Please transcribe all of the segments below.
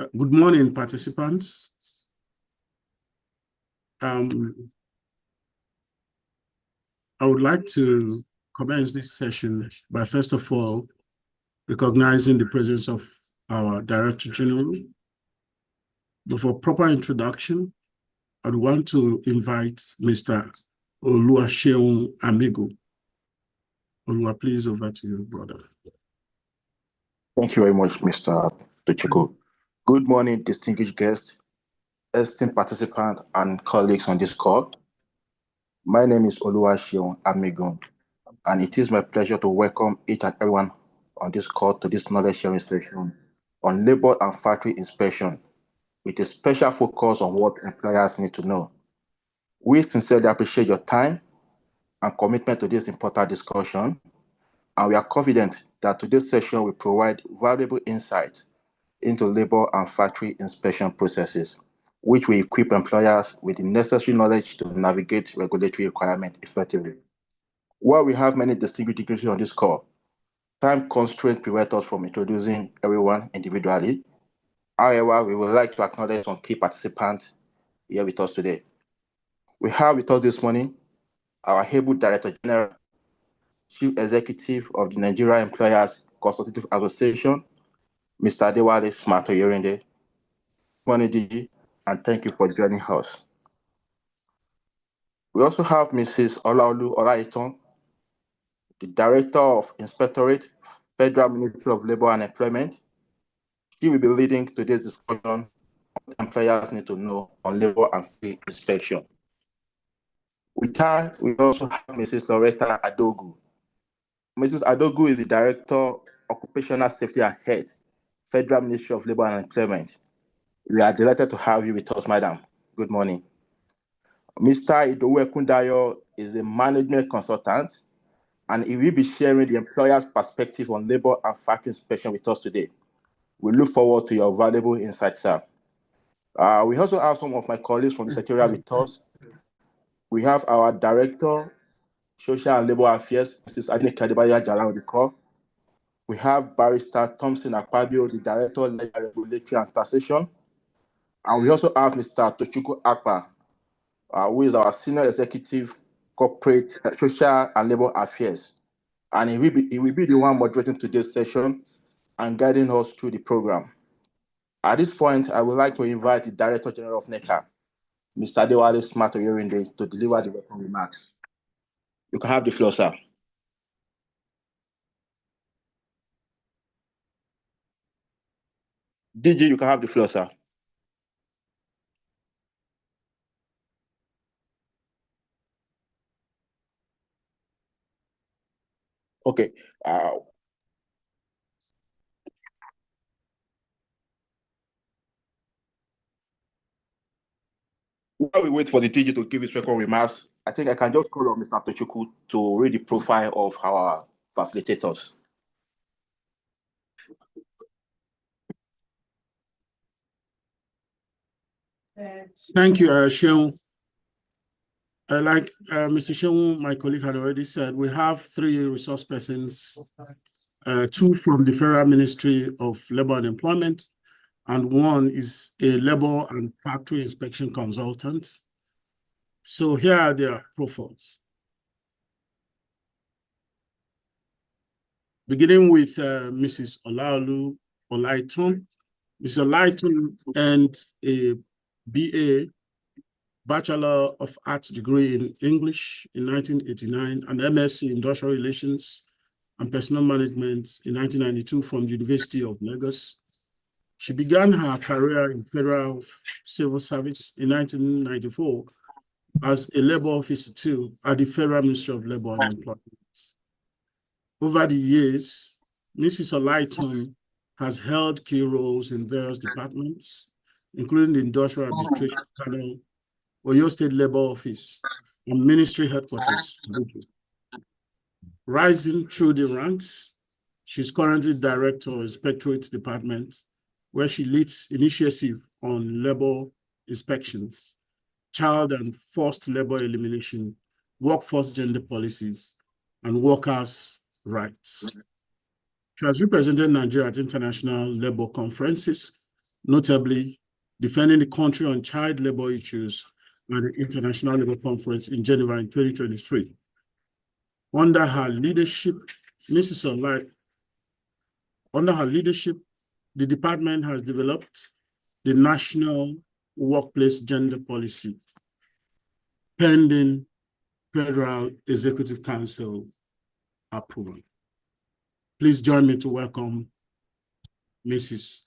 Good morning, participants. I would like to commence this session by first of all recognizing the presence of our Director General. But for proper introduction, I'd want to invite Mr. Oluwaseun Amigo. Olua, please, over to you, brother. Thank you very much, Mr. Tochukwu. Good morning, distinguished guests, esteemed participants, and colleagues on this call. My name is Oluwaseun Amigo, and it is my pleasure to welcome each and everyone on this call to this knowledge sharing session on labor and factory inspection, with a special focus on what employers need to know. We sincerely appreciate your time and commitment to this important discussion, and we are confident that today's session will provide valuable insights into labor and factory inspection processes, which will equip employers with the necessary knowledge to navigate regulatory requirements effectively. While we have many distinguished dignitaries on this call, time constraints prevent us from introducing everyone individually. However, we would like to acknowledge some key participants here with us today. We have with us this morning our able Director General, Chief Executive of the Nigeria Employers Consultative Association, Mr. Adewale Smart-Oyorinde. Good morning, DG, and thank you for joining us. We also have Mrs. Olaolu Olaitan, the Director of Inspectorate, Federal Ministry of Labor and Employment. She will be leading today's discussion on what employers need to know on labor and free inspection. With her, we also have Mrs. Loretta Adogu. Mrs. Adogu is the Director, Occupational Safety and Health, Federal Ministry of Labor and Employment. We are delighted to have you with us, madam. Good morning. Mr. Idowu Ekundayo is a management consultant, and he will be sharing the employer's perspective on labor and factory inspection with us today. We look forward to your valuable insights, sir. We also have some of my colleagues from the Secretariat with us. We have our Director, Social and Labor Affairs, Mrs. Adine Kadebaya Jalan on the call. We have Barrister Thompson Akpabio, the Director of Regulatory and Taxation. And we also have Mr. Tochukwu Akpa, who is our Senior Executive Corporate Social and Labor Affairs. And he will be the one moderating today's session and guiding us through the program. At this point, I would like to invite the Director General of NECA, Mr. Adewale Smart-Oyorinde, to deliver the welcome remarks. You can have the floor, sir. DG, you can have the floor, sir. Okay. While we wait for the DG to give his welcome remarks, I think I can just call on Mr. Tochukwu to read the profile of our facilitators. Thank you, Seun. Like Mr. Seun, my colleague, had already said, we have 3 resource persons, 2 from the Federal Ministry of Labor and Employment, and 1 is a labor and factory inspection consultant. So here are their profiles. Beginning with Mrs. Olaolu Olaitan. Mrs. Olaitan earned a BA, Bachelor of Arts degree in English in 1989, and MSc Industrial Relations and Personal Management in 1992 from the University of Lagos. She began her career in Federal Civil Service in 1994 as a labor officer too at the Federal Ministry of Labor and Employment. Over the years, Mrs. Olaitan has held key roles in various departments, including the Industrial Arbitration Panel, Oyo State Labor Office, and Ministry Headquarters. Rising through the ranks, she's currently Director of Inspectorate Department, where she leads initiative on labor inspections, child and forced labor elimination, workforce gender policies, and workers' rights. She has represented Nigeria at international labor conferences notably defending the country on child labor issues at the International Labour Conference in Geneva in 2023. Under her leadership, the department has developed the National Workplace Gender Policy, pending Federal Executive Council approval. Please join me to welcome Mrs.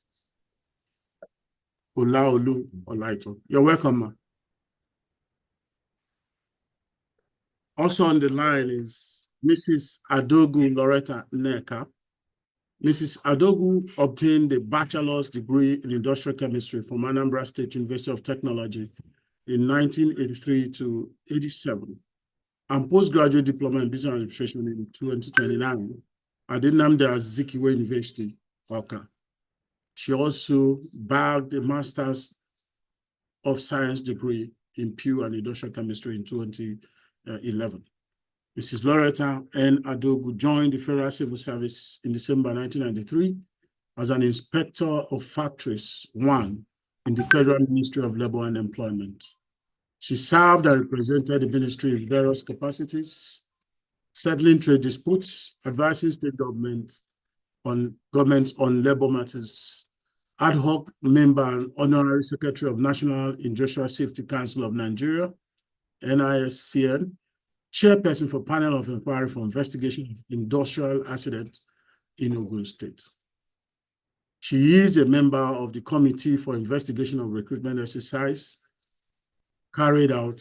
Olaolu Olaitan. You're welcome, ma'am. Also on the line is Mrs. Adogu Loretta Nneka. Mrs. Adogu obtained a bachelor's degree in industrial chemistry from Anambra State University of Technology in 1983 to 87, and postgraduate diploma in business administration in 2029 at the Nnamdi Azikiwe University, Awka. She also bagged a Master's of Science degree in Pew and Industrial Chemistry in 2011. Mrs. Loretta N. Adogu joined the Federal Civil Service in December 1993 as an Inspector of Factories 1 in the Federal Ministry of Labor and Employment. She served and represented the ministry in various capacities, settling trade disputes, advising state governments on labor matters, ad hoc member and honorary secretary of National Industrial Safety Council of Nigeria, NISCN, chairperson for panel of inquiry for investigation of industrial accidents in Ogun State. She is a member of the Committee for Investigation of Recruitment Exercise carried out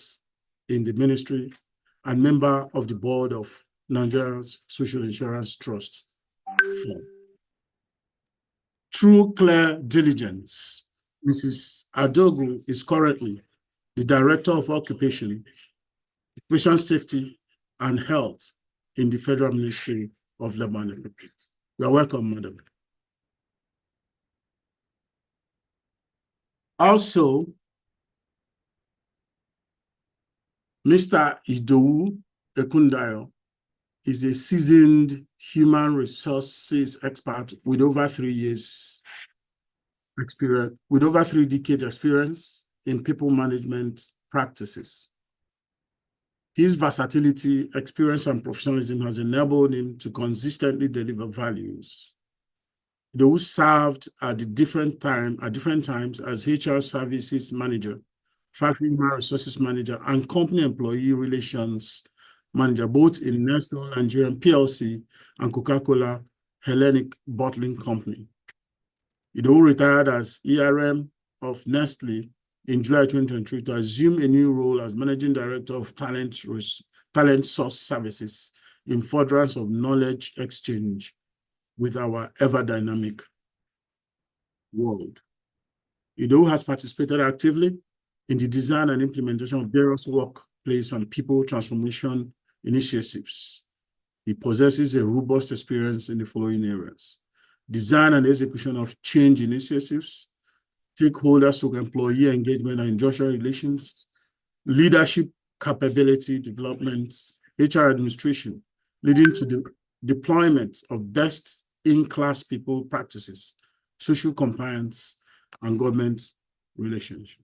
in the ministry and member of the board of Nigeria's Social Insurance Trust. Through clear diligence, Mrs. Adogu is currently the Director of Occupation Safety and Health in the Federal Ministry of Labor and Employment. You are welcome, madam. Also, Mr. Idowu Ekundayo is a seasoned human resources expert with over 3 decades experience in people management practices. His versatility, experience, and professionalism has enabled him to consistently deliver values. Those served at different times as HR services manager, factory human resources manager, and company employee relations manager, both in Nestle Nigerian PLC and Coca-Cola Hellenic Bottling Company. Idowu retired as ERM of Nestle in July 2023 to assume a new role as Managing Director of Talent Source Services in furtherance of knowledge exchange with our ever-dynamic world. Idowu has participated actively in the design and implementation of various workplace and people transformation initiatives. He possesses a robust experience in the following areas: design and execution of change initiatives, stakeholders with employee engagement and industrial relations, leadership capability development, HR administration, leading to the deployment of best-in-class people practices, social compliance, and government relations.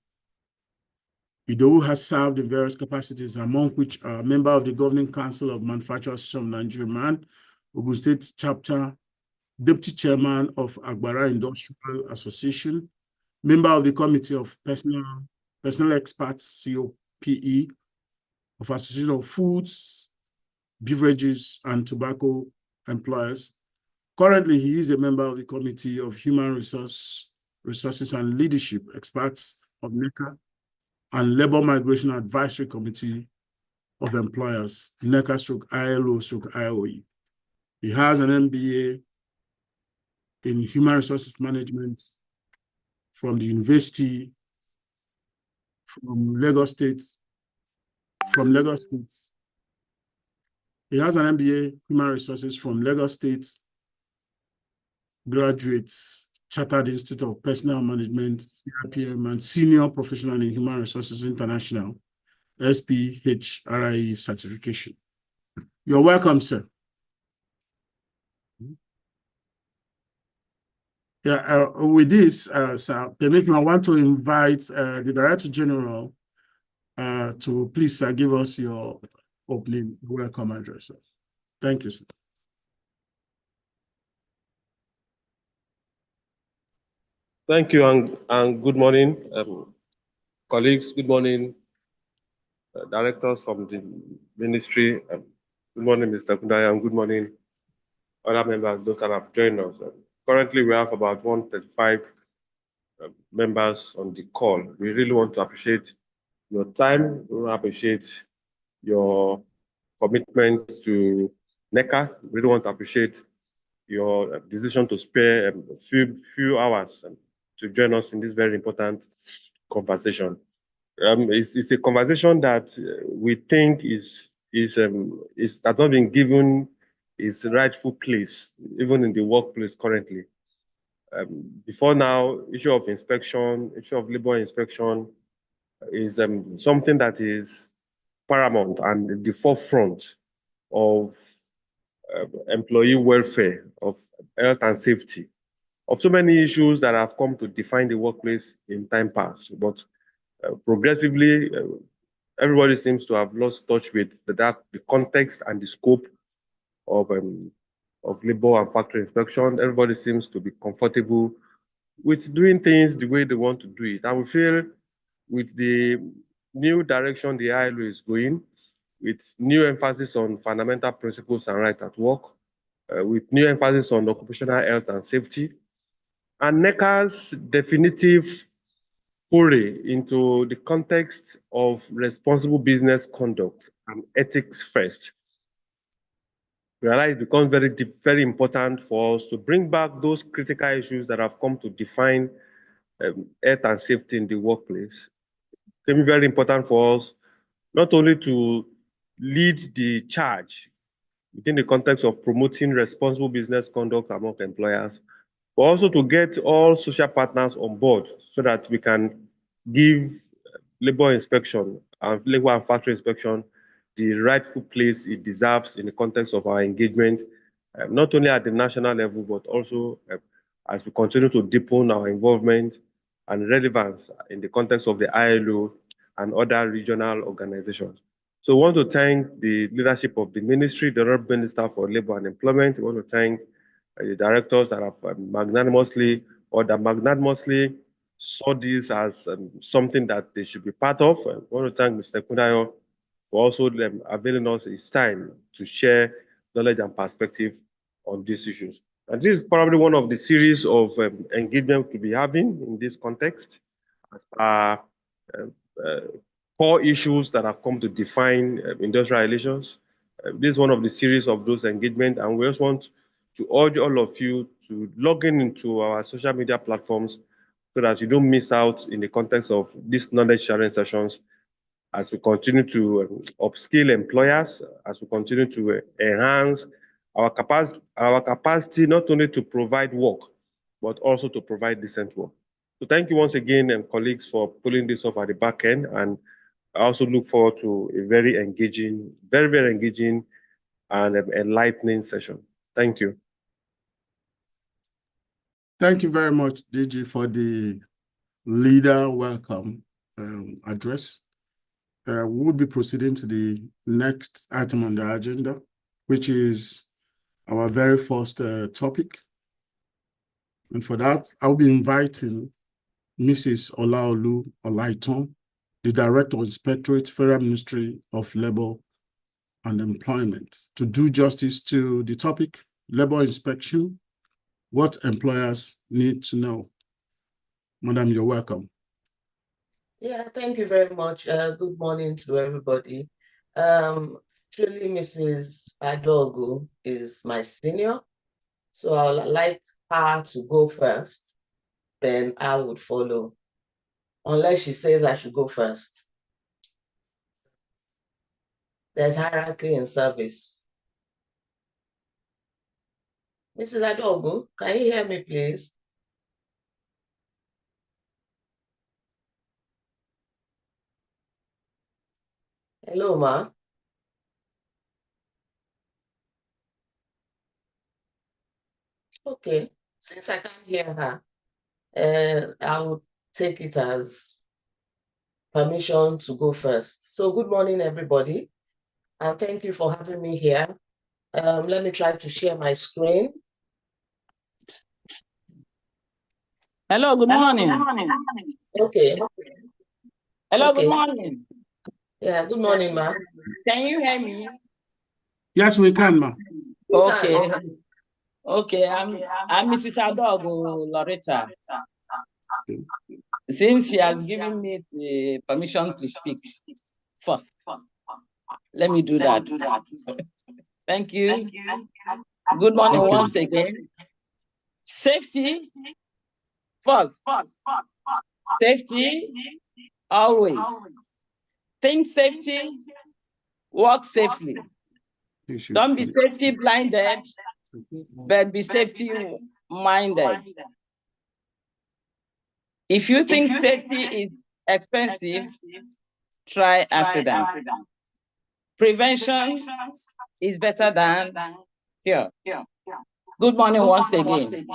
Idowu has served in various capacities, among which are member of the Governing Council of Manufacturers Association of Nigeria, MAN, Ogun State Chapter, Deputy Chairman of Agbara Industrial Association, member of the Committee of Personal Experts, COPE, of Association of Foods, Beverages, and Tobacco Employers. Currently, he is a member of the Committee of Human Resources and Leadership Experts of NECA and Labor Migration Advisory Committee of Employers, NECA/ILO/IOE. He has an MBA in Human Resources Management from the University from Lagos State. He has an MBA Human Resources from Lagos State Graduates Chartered Institute of Personnel Management, CIPM, and Senior Professional in Human Resources International, SPHRIE certification. You're welcome, sir. Yeah, with this, sir, I want to invite the Director General to please give us your opening welcome address. Sir. Thank you, sir. Thank you and good morning, colleagues. Good morning, directors from the ministry. Good morning, Mr. Kundaya, and good morning, other members, those that have joined us. Currently, we have about 135 members on the call. We really want to appreciate your time. We want to appreciate your commitment to NECA. We really want to appreciate your decision to spare a few hours to join us in this very important conversation. It's a conversation that we think is has not been given its rightful place, even in the workplace currently. Before now, issue of inspection, issue of labor inspection is something that is paramount and the forefront of employee welfare, of health and safety, of so many issues that have come to define the workplace in time past. But progressively, everybody seems to have lost touch with the context and the scope of labor and factory inspection. Everybody seems to be comfortable with doing things the way they want to do it. And we feel with the new direction the ILO is going, with new emphasis on fundamental principles and right at work, with new emphasis on occupational health and safety, and NECA's definitive foray into the context of responsible business conduct and ethics first, we realize it becomes very important for us to bring back those critical issues that have come to define health and safety in the workplace. It became very important for us not only to lead the charge within the context of promoting responsible business conduct among employers, but also to get all social partners on board so that we can give labor inspection and labor and factory inspection the rightful place it deserves in the context of our engagement, not only at the national level, but also as we continue to deepen our involvement and relevance in the context of the ILO and other regional organizations. So we want to thank the leadership of the ministry, the Honorable Minister for Labor and Employment. We want to thank the directors that have magnanimously saw this as something that they should be part of. I want to thank Mr. Kundayo for also availing us his time to share knowledge and perspective on these issues. And this is probably one of the series of engagement to be having in this context as our core issues that have come to define industrial relations. This is one of the series of those engagements, and we just want to urge all of you to log into our social media platforms so that you don't miss out in the context of these knowledge sharing sessions as we continue to upskill employers, as we continue to enhance our capacity not only to provide work, but also to provide decent work. So thank you once again, colleagues, for pulling this off at the back end. And I also look forward to a very engaging, very engaging and enlightening session. Thank you. Thank you very much, DG, for the leader welcome address. We will be proceeding to the next item on the agenda, which is our very first topic. And for that, I'll be inviting Mrs. Olaolu Olaitan, the Director of Inspectorate, Federal Ministry of Labor and Employment, to do justice to the topic, labor inspection, what employers need to know. Madam, you're welcome. Yeah, thank you very much. Good morning to everybody. Actually, Mrs. Adogu is my senior, so I would like her to go first, then I would follow, unless she says I should go first. There's hierarchy in service. Mrs. Adogu, can you hear me, please? Hello, ma. Okay, since I can't hear her, I will take it as permission to go first. So good morning, everybody, and thank you for having me here. Let me try to share my screen. Hello, good morning. Okay. Hello, Okay. good morning. Yeah, good morning, ma. Can you hear me? Yes, we can, ma. Okay. Okay, I'm Mrs. Adogo Loretta. Since she has given me the permission to speak first, let me do that. Thank you. Good morning Okay. once again. Safety first. Safety always. Think safety, walk safely. Don't be safety blinded, but be safety minded. If you think safety is expensive, try accident. Prevention is better than cure. Good morning once again.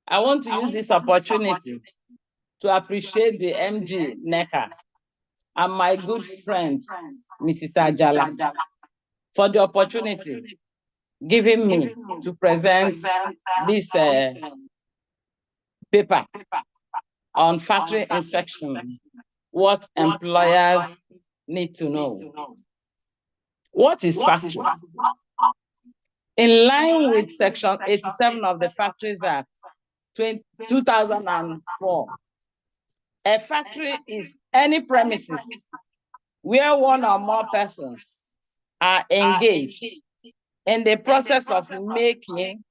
I want to use this opportunity to appreciate the MG NECA and my good friend, Mrs. Ajala, for the opportunity given me to present this paper on factory inspection, what employers need to know. What is factory? In line with Section 87 of the Factories Act 2004, a factory is any premises where one or more persons are engaged in the process of making,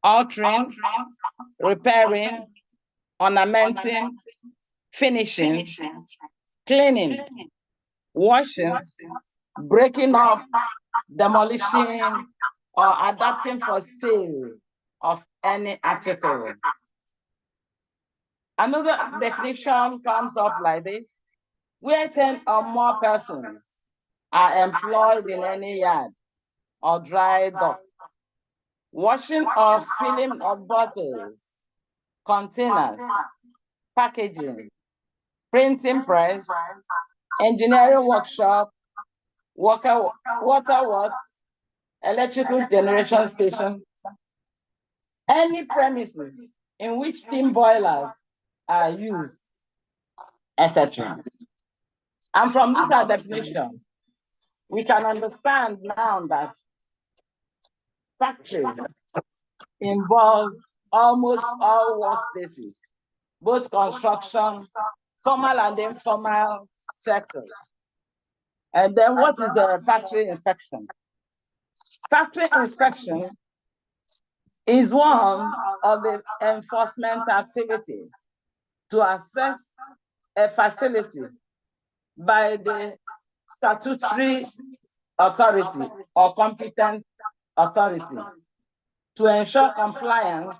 altering, repairing, ornamenting, finishing, cleaning, washing, breaking up, demolishing, or adapting for sale of any article. Another definition comes up like this: where 10 or more persons are employed in any yard or dry dock, washing or filling of bottles, containers, packaging, printing press, engineering workshop, waterworks, electrical generation station, any premises in which steam boilers are used, etc. And from this definition, we can understand now that factories involves almost all workplaces, both construction, formal and informal sectors. And then what is the factory inspection? Factory inspection is one of the enforcement activities to assess a facility by the statutory authority or competent authority to ensure compliance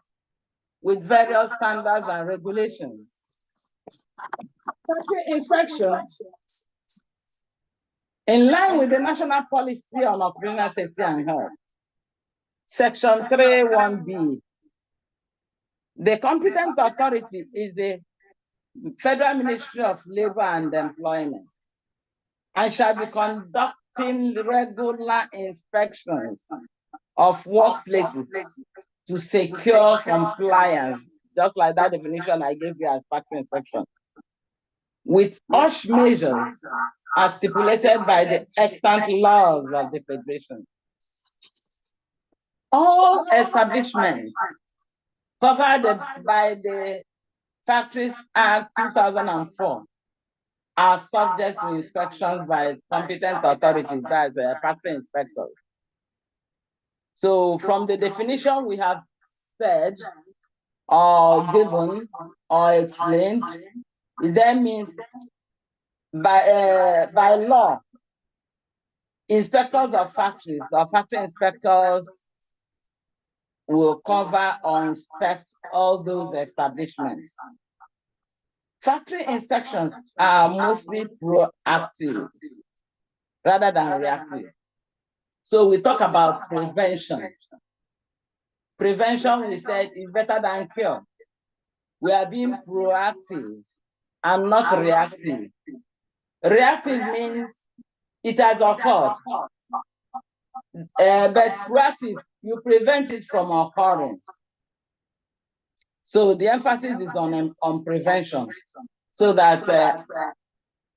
with various standards and regulations. Factory inspection, in line with the National Policy on Occupational Safety and Health, Section 3(1)(b), the competent authority is the Federal Ministry of Labor and Employment, and shall be conducting regular inspections of workplaces to secure compliance, just like that definition I gave you as factory inspection, with such measures as stipulated by the extant laws of the Federation. All establishments covered by the Factories Act 2004 are subject to inspections by competent authorities, that's factory inspectors. So from the definition we have said, or given, or explained, it then means by law, inspectors of factories or factory inspectors will cover or inspect all those establishments. Factory inspections are mostly proactive rather than reactive. So we talk about prevention. prevention, we said, is better than cure. We are being proactive and not reactive. Reactive means it has occurred, but proactive, you prevent it from occurring. So the emphasis is on prevention, so that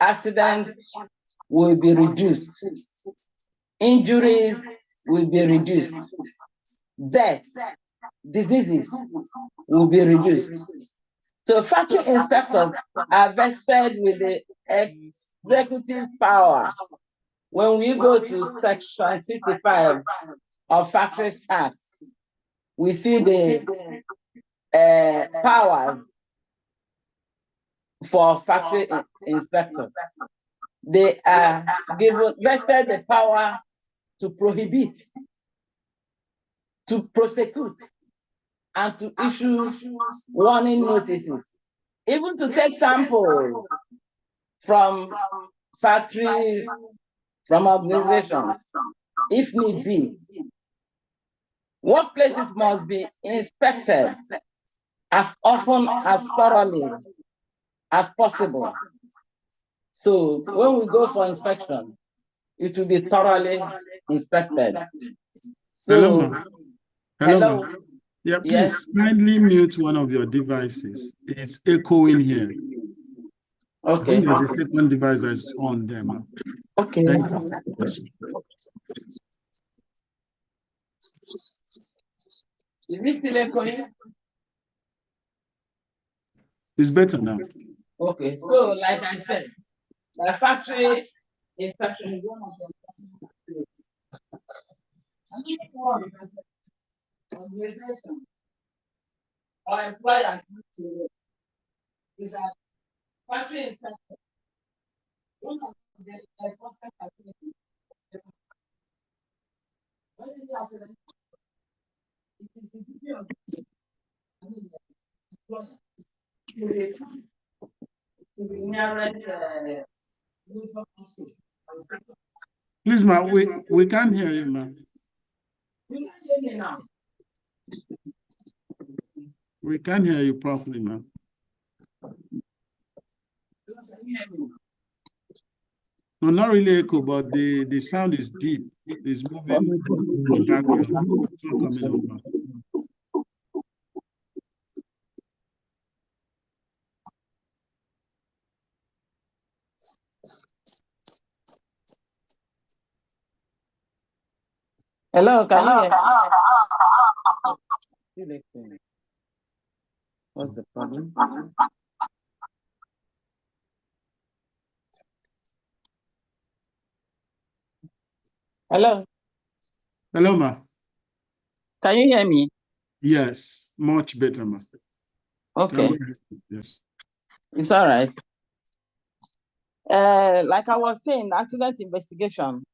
accidents will be reduced, injuries will be reduced, deaths, diseases will be reduced. So factory inspectors are vested with the executive power. When we go to Section 65 of Factories Act, we see the powers for factory inspectors. They are vested the power to prohibit, to prosecute, and to issue warning notices, even to take samples from factories, from organizations, if need be. Workplaces must be inspected as often, as thoroughly as possible. So when we go for inspection, it will be thoroughly inspected. So, Hello, ma. hello. Ma. Yeah, please Yes. kindly mute one of your devices. It's echoing here. Okay. I think there's a second device that's on there, ma. Okay. Thank you. Yes. Is it still echoing? It's better now. Okay, so like I said, the factory inspection is one of the organization or employer is that factory inspection. One of the enforcement activities. When is the accident? It is the duty of to the nearest labor office. Please, ma, we can't hear you, ma. You can hear me now. We can't hear you properly, ma. No, not really echo, but the sound is deep. It's moving in the background. It's not coming up, ma. Hello, can you hear? What's the problem? Hello. Hello, ma. Can you hear me? Yes, much better, ma. Okay. Yes. It's all right. Like I was saying, accident investigation.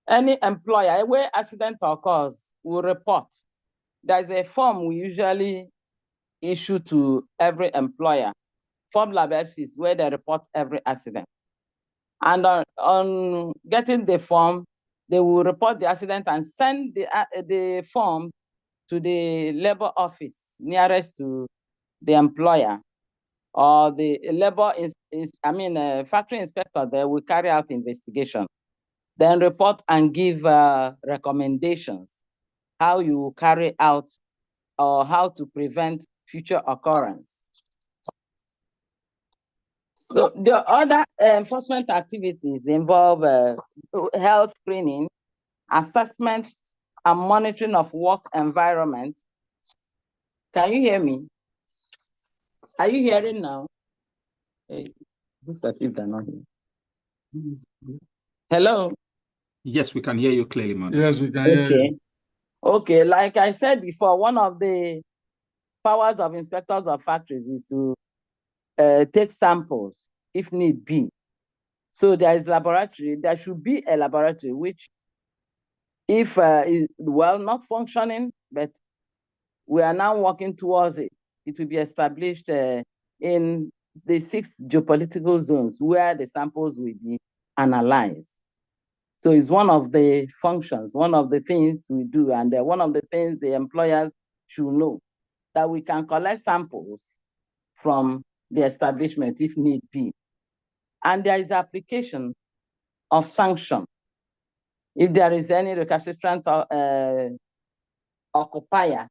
Any employer where accident occurs will report. There's a form we usually issue to every employer, Form Lab FCs, where they report every accident. And on getting the form, they will report the accident and send the form to the labor office nearest to the employer, or the labor factory inspector there will carry out investigation, then report and give recommendations how you carry out or how to prevent future occurrence. So the other enforcement activities involve health screening, assessment and monitoring of work environment. Can you hear me? Are you hearing now? Hey, looks as if they're not here. Hello? Yes, we can hear you clearly, madam. Yes, we can hear you. Okay, like I said before, one of the powers of inspectors of factories is to take samples if need be. So there is laboratory, there should be a laboratory which, if is, well, not functioning, but we are now working towards it. It will be established in the 6 geopolitical zones where the samples will be analyzed. So it's one of the functions, one of the things we do, and one of the things the employers should know that we can collect samples from the establishment if need be. And there is application of sanction. If there is any recalcitrant occupier,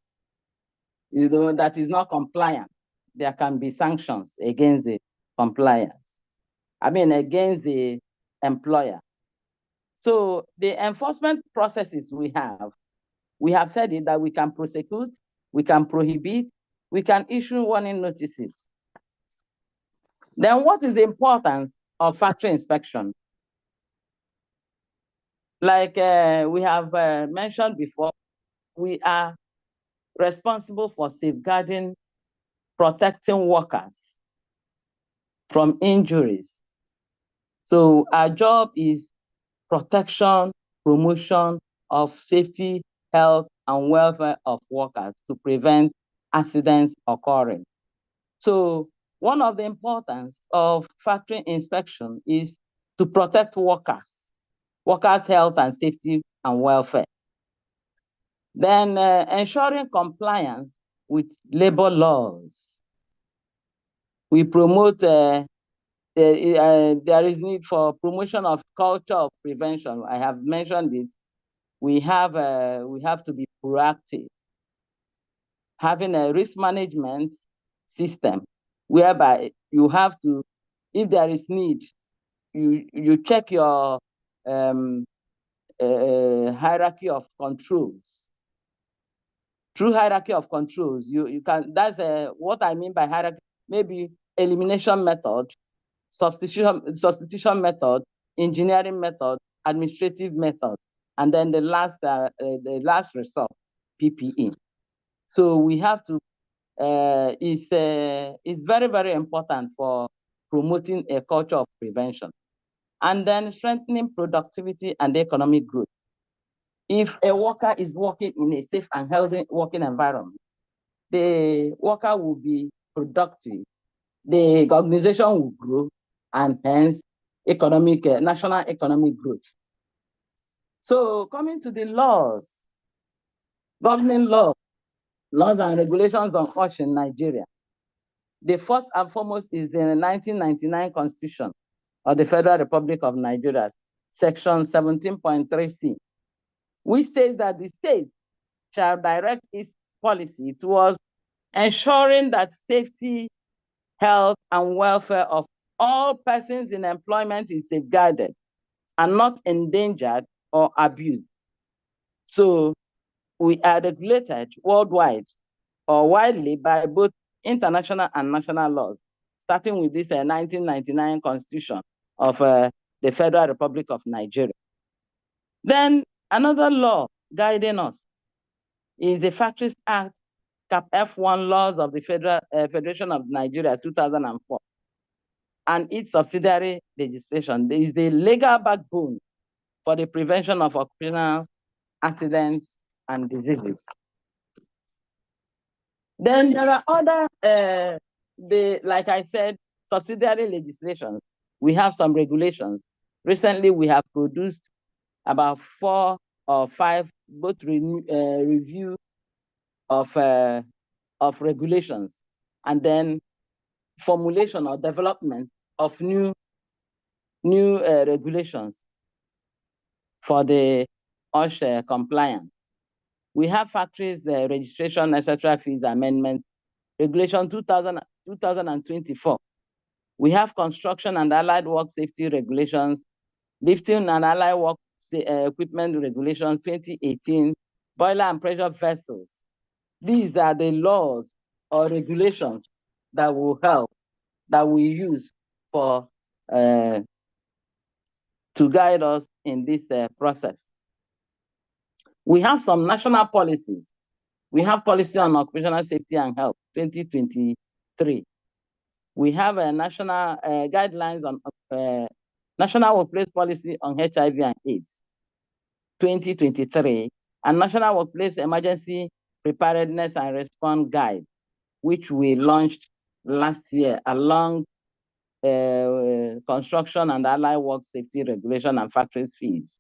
that is not compliant, there can be sanctions against the compliance. Against the employer. So the enforcement processes we have said it that we can prosecute, we can prohibit, we can issue warning notices. Then what is the importance of factory inspection? Like we have mentioned before, we are responsible for safeguarding, protecting workers from injuries. So our job is protection, promotion of safety, health, and welfare of workers to prevent accidents occurring. So one of the importance of factory inspection is to protect workers' health and safety and welfare. Then ensuring compliance with labor laws. We promote, there is need for promotion of culture of prevention. I have mentioned it. We have to be proactive, having a risk management system whereby you have to, if there is need, you check your hierarchy of controls. Through hierarchy of controls, you can, that's what I mean by hierarchy, maybe elimination method, substitution method, engineering method, administrative method, and then the last resort, PPE. So we have to, it's very, very important for promoting a culture of prevention. And then strengthening productivity and economic growth. If a worker is working in a safe and healthy working environment, the worker will be productive, the organization will grow, and hence national economic growth. So coming to the laws, governing laws and regulations on OSH in Nigeria. The first and foremost is the 1999 Constitution of the Federal Republic of Nigeria, Section 17.3c, which says that the state shall direct its policy towards ensuring that safety, health, and welfare of all persons in employment is safeguarded and not endangered or abused. So we are regulated worldwide or widely by both international and national laws, starting with this 1999 Constitution of the Federal Republic of Nigeria. Then another law guiding us is the Factories Act, Cap F1 laws of the Federation of Nigeria, 2004, and its subsidiary legislation. There is the legal backbone for the prevention of occupational accidents and diseases. Then there are other, like I said, subsidiary legislation. We have some regulations. Recently, we have produced about 4 or 5, both review of regulations, and then formulation or development of new regulations for the OSH compliance. We have factories registration, etc. fees amendment, regulation 2024. We have construction and allied work safety regulations, lifting and allied work equipment regulations 2018, boiler and pressure vessels. These are the laws or regulations that will help, that we use for to guide us in this process. We have some national policies. We have policy on occupational safety and health, 2023. We have a national guidelines on national workplace policy on HIV and AIDS, 2023, and national workplace emergency preparedness and response guide, which we launched last year along construction and allied work safety regulation and factories fees.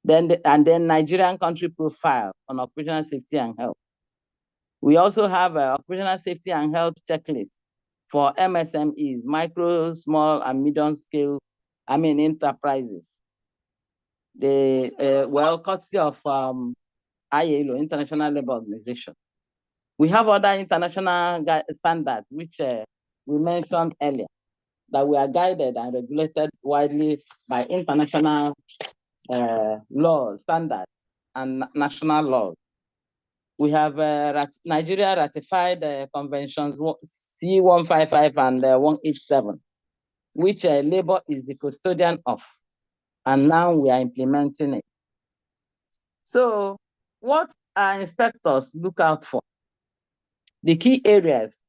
Then Nigerian country profile on occupational safety and health. We also have a operational safety and health checklist for MSMEs, micro, small, and medium scale, enterprises. Courtesy of ILO, International Labour Organization. We have other international standards, which we mentioned earlier, that we are guided and regulated widely by international laws, standards, and national laws. We have Nigeria ratified conventions C155 and 187, which labor is the custodian of, and now we are implementing it. So what our inspectors look out for? The key areas,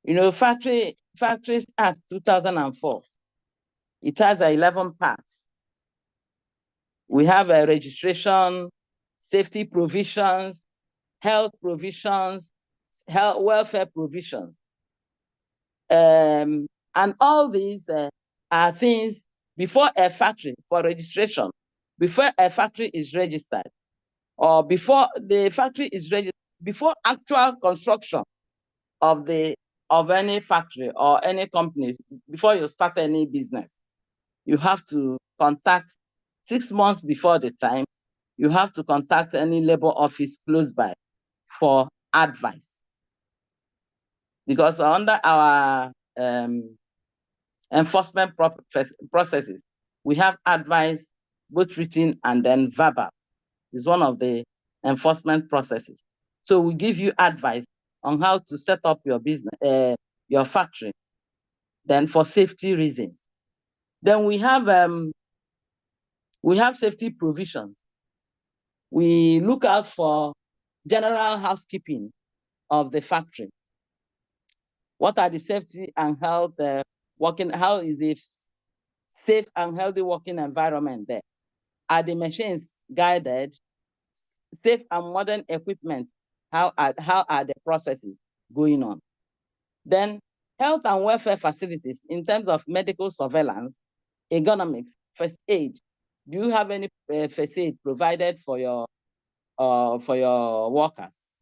Factories Act 2004, it has 11 parts. We have a registration, safety provisions, health provisions, health welfare provisions. And all these are things before a factory for registration, before a factory is registered, or before the factory is registered, before actual construction of any factory or any company, before you start any business, you have to contact 6 months before the time, you have to contact any labor office close by for advice. Because under our enforcement processes, we have advice, both written and then verbal. It's one of the enforcement processes. So we give you advice on how to set up your business, your factory, then for safety reasons. Then we have safety provisions. We look out for general housekeeping of the factory. What are the safety and health how is the safe and healthy working environment there? Are the machines guided? Safe and modern equipment, how are the processes going on? Then health and welfare facilities in terms of medical surveillance, ergonomics, first aid. Do you have any first aid provided for your workers?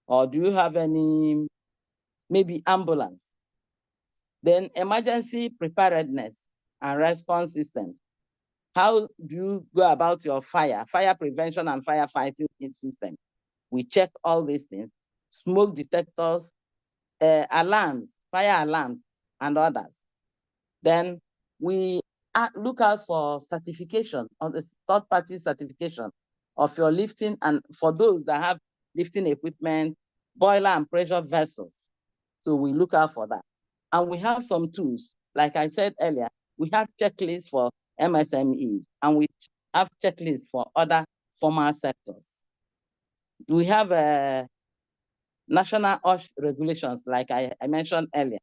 Or do you have any, maybe ambulance? Then emergency preparedness and response systems. How do you go about your fire prevention and firefighting system? We check all these things, smoke detectors, alarms, fire alarms, and others. Then we look out for certification, on the third-party certification of your lifting, and for those that have lifting equipment, boiler and pressure vessels. So we look out for that. And we have some tools, like I said earlier, we have checklists for MSMEs, and we have checklists for other formal sectors. We have national OSH regulations, like I mentioned earlier.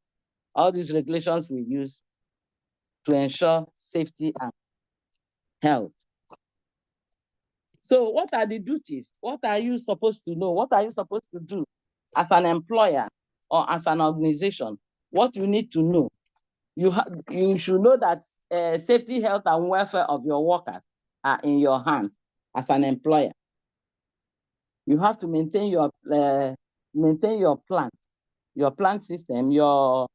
All these regulations we use to ensure safety and health. So what are the duties? What are you supposed to know? What are you supposed to do as an employer or as an organization? What you need to know? You should know that safety, health, and welfare of your workers are in your hands as an employer. You have to maintain your plant system, your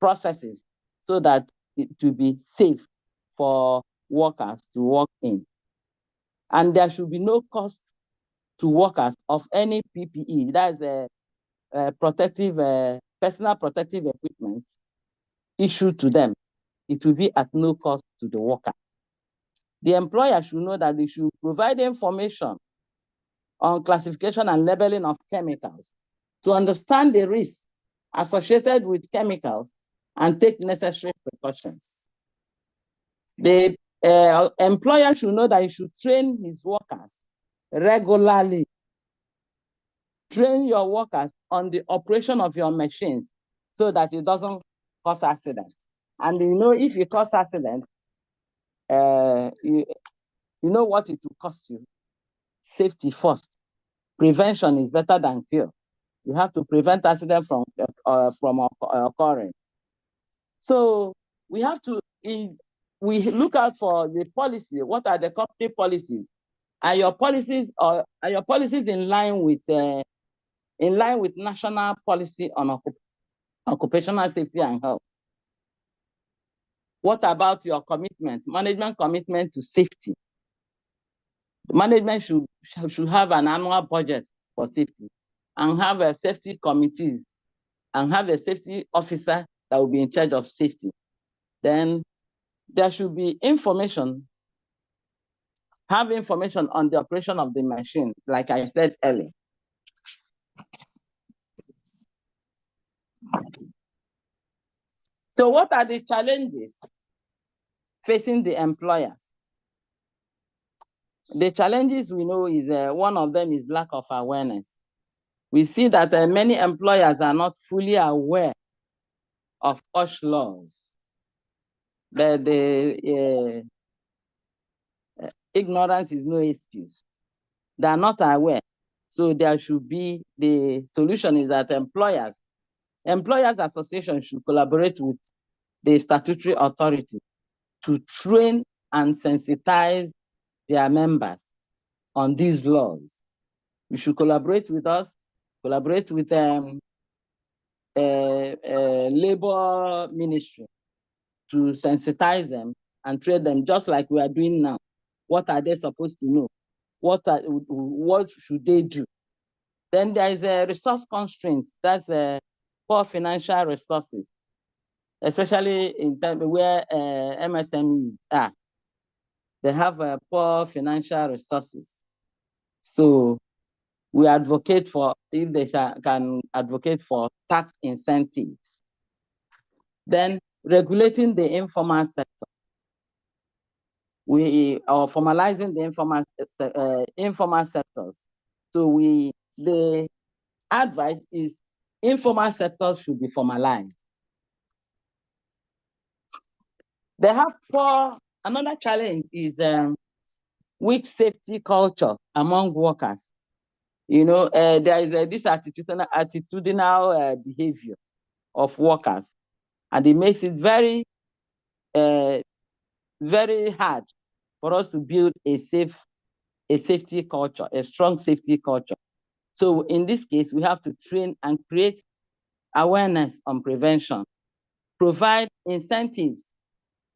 processes, so that it will be safe for workers to work in. And there should be no cost to workers of any PPE, that's personal protective equipment issued to them. It will be at no cost to the worker. The employer should know that they should provide information on classification and labeling of chemicals to understand the risks associated with chemicals and take necessary precautions. The employer should know that he should train his workers regularly. Train your workers on the operation of your machines so that it doesn't cause accident. And if you cause accident, you know what it will cost you. Safety first. Prevention is better than cure. You have to prevent accident from occurring. So we have to, we look out for the policy. What are the company policies? Are your policies in line with in line with national policy on occupational safety and health. What about your commitment, management commitment to safety? The management should have an annual budget for safety and have a safety committees and have a safety officer that will be in charge of safety. Then there should be information, have information on the operation of the machine, like I said earlier. So what are the challenges facing the employers? The challenges we know is one of them is lack of awareness. We see that many employers are not fully aware of OSH laws. The ignorance is no excuse. They are not aware. So there should be, the solution is that employers association should collaborate with the statutory authority to train and sensitize their members on these laws. We should collaborate with us, collaborate with labor ministry to sensitize them and train them, just like we are doing now. What are they supposed to know? What should they do? Then there is a resource constraint. That's poor financial resources, especially in time where MSMEs are. They have poor financial resources. So we advocate for, if they can advocate for tax incentives. Then regulating the informal sector. We are formalizing the informal sectors. So the advice is informal sectors should be formalized. They have another challenge is weak safety culture among workers. You know, there is this attitudinal behavior of workers, and it makes it very, very hard for us to build a safety culture, a strong safety culture. So in this case, we have to train and create awareness on prevention, provide incentives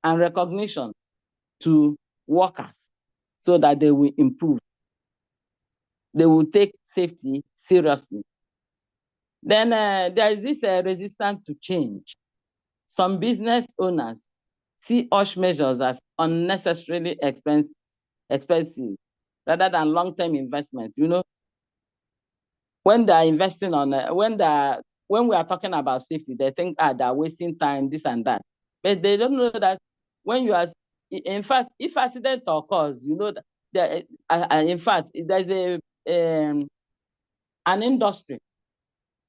and recognition to workers so that they will improve. They will take safety seriously. Then there is this resistance to change. Some business owners see OSH measures as unnecessarily expensive rather than long-term investment. You know, when they're investing on, when we are talking about safety, they think, they're wasting time, this and that. But they don't know that when you are, in fact, if accident occurs, you know that in fact, there's an industry,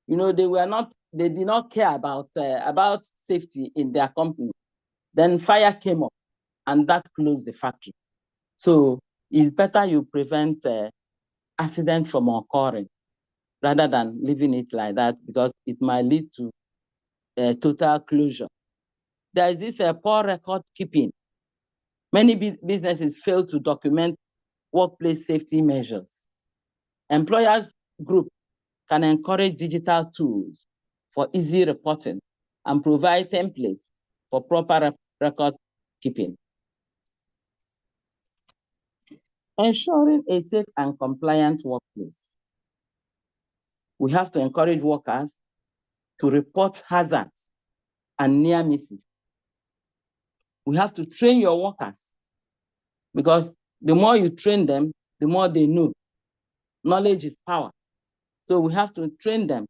you know, they did not care about safety in their company. Then fire came up and that closed the factory. So it's better you prevent accident from occurring rather than leaving it like that, because it might lead to total closure. There is this poor record keeping. Many businesses fail to document workplace safety measures. Employers group can encourage digital tools for easy reporting and provide templates for proper record keeping. Ensuring a safe and compliant workplace. We have to encourage workers to report hazards and near misses. We have to train your workers, because the more you train them, the more they know. Knowledge is power. So we have to train them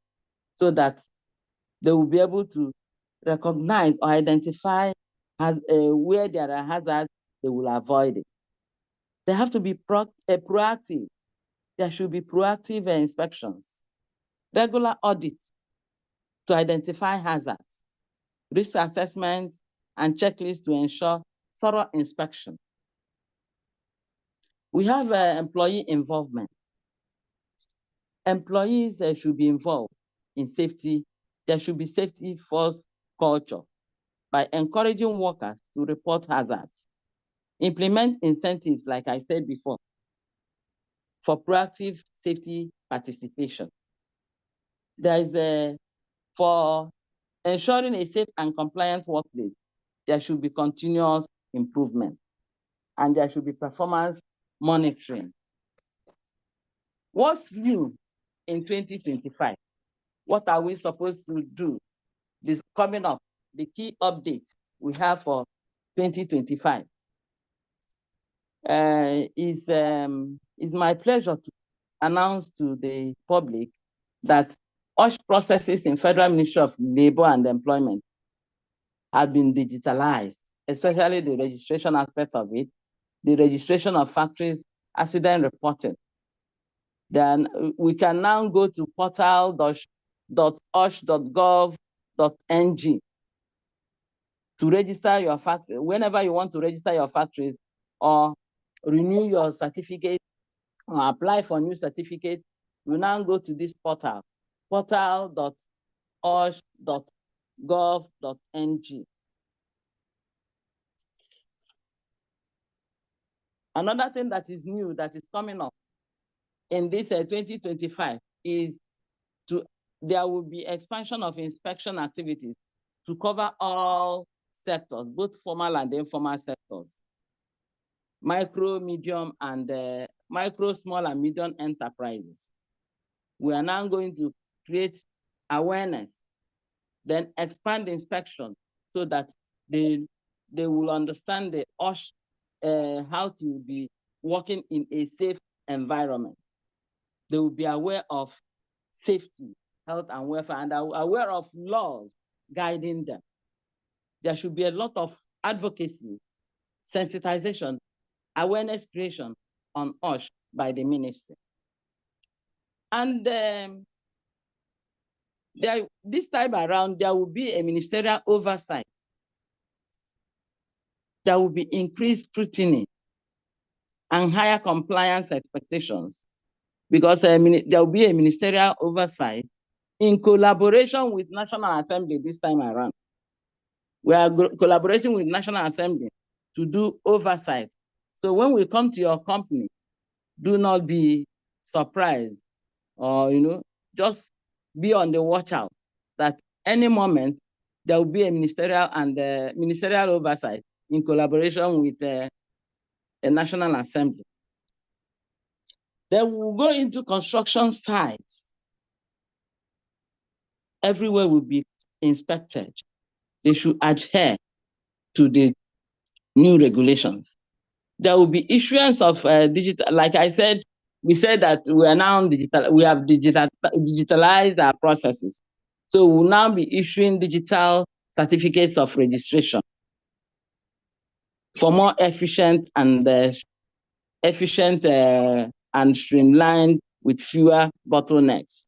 so that they will be able to recognize or identify where there are hazards, they will avoid it. They have to be proactive. There should be proactive inspections, regular audits to identify hazards, risk assessment, and checklists to ensure thorough inspection. We have employee involvement. Employees should be involved in safety. There should be safety first culture by encouraging workers to report hazards. Implement incentives, like I said before, for proactive safety participation. there is for ensuring a safe and compliant workplace, there should be continuous improvement and there should be performance monitoring. What's new in 2025? What are we supposed to do? This coming up, the key updates we have for 2025. It's my pleasure to announce to the public that OSH processes in Federal Ministry of Labor and Employment have been digitalized, especially the registration aspect of it, the registration of factories, accident reporting. Then we can now go to portal.osh.gov.ng to register your factory. Whenever you want to register your factories or renew your certificate or apply for new certificate, you now go to this portal, portal.osh.gov.ng. Another thing that is new that is coming up in this 2025 is there will be expansion of inspection activities to cover all sectors, both formal and informal sectors, micro, small and medium enterprises. We are now going to create awareness, then expand inspection so that they will understand the OSH, how to be working in a safe environment. They will be aware of safety, health and welfare, and are aware of laws guiding them. There should be a lot of advocacy, sensitization, awareness creation on OSH by the ministry. And this time around, there will be a ministerial oversight. There will be increased scrutiny and higher compliance expectations because there will be a ministerial oversight in collaboration with National Assembly this time around. We are collaborating with National Assembly to do oversight. So when we come to your company, do not be surprised or, just be on the watch out that any moment there will be a ministerial oversight in collaboration with a National Assembly. Then we'll go into construction sites. Everywhere will be inspected. They should adhere to the new regulations. There will be issuance of digital, like I said, we said that we are now digital, we have digitalized our processes. So we'll now be issuing digital certificates of registration for more efficient and streamlined with fewer bottlenecks.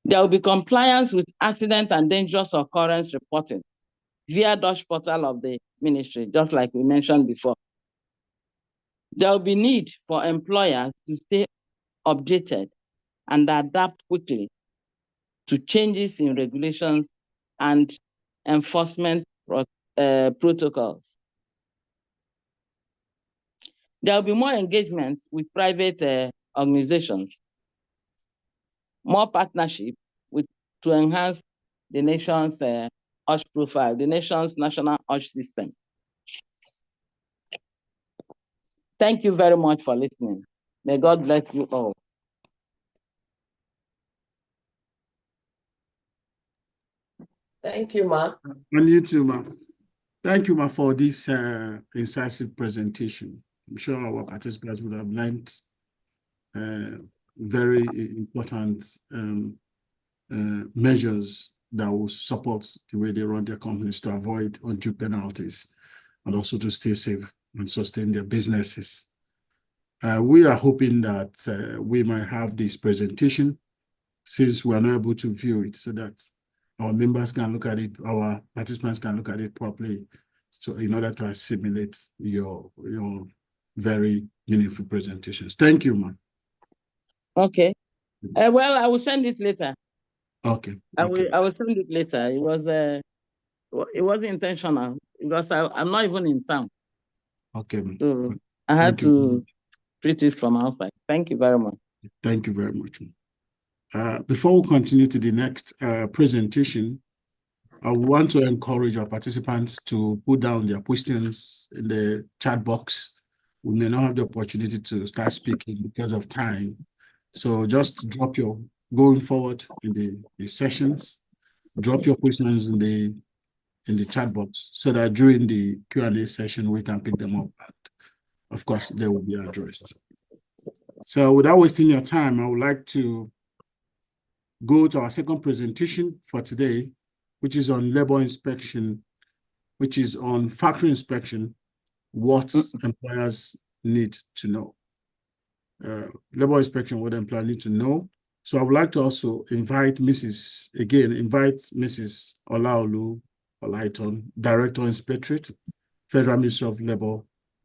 There will be compliance with accident and dangerous occurrence reporting via Dutch portal of the ministry, just like we mentioned before. There will be need for employers to stay updated and adapt quickly to changes in regulations and enforcement protocols. There will be more engagement with private organizations, more partnership to enhance the nation's OSH profile, the nation's national OSH system. Thank you very much for listening. May God bless you all. Thank you, Ma. And you too, Ma. Thank you, Ma, for this incisive presentation. I'm sure our participants would have learned very important measures that will support the way they run their companies to avoid undue penalties and also to stay safe and sustain their businesses. We are hoping that we might have this presentation since we are not able to view it so that our members can look at it, our participants can look at it properly, so in order to assimilate your very meaningful presentations. Thank you, man. Okay. Well, I will send it later. Okay. I will send it later. It was intentional because I'm not even in town. Okay, man. So I had to treat it from outside. Thank you very much. Thank you very much. Before we continue to the next presentation, I want to encourage our participants to put down their questions in the chat box. We may not have the opportunity to start speaking because of time. So just drop your, going forward in the sessions, drop your questions in the chat box so that during the Q&A session, we can pick them up. And of course, they will be addressed. So without wasting your time, I would like to go to our second presentation for today, which is on labor inspection, which is on factory inspection, what employers need to know. Labor inspection, what employers need to know. So I would like to also invite Mrs. Olaolu Olaitan, Director Inspectorate, Federal Ministry of Labor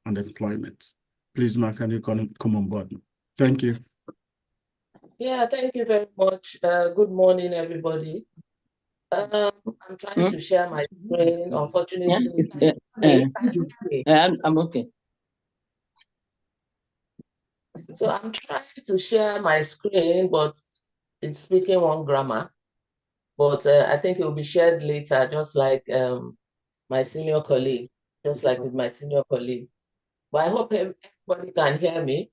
and Employment. Please, ma'am, can you come on board? Thank you. Yeah, thank you very much. Good morning, everybody. I'm trying to share my screen. Unfortunately, I'm okay. So I'm trying to share my screen, but it's speaking one grammar. But I think it will be shared later, just like my senior colleague, just like with my senior colleague. But I hope everybody can hear me.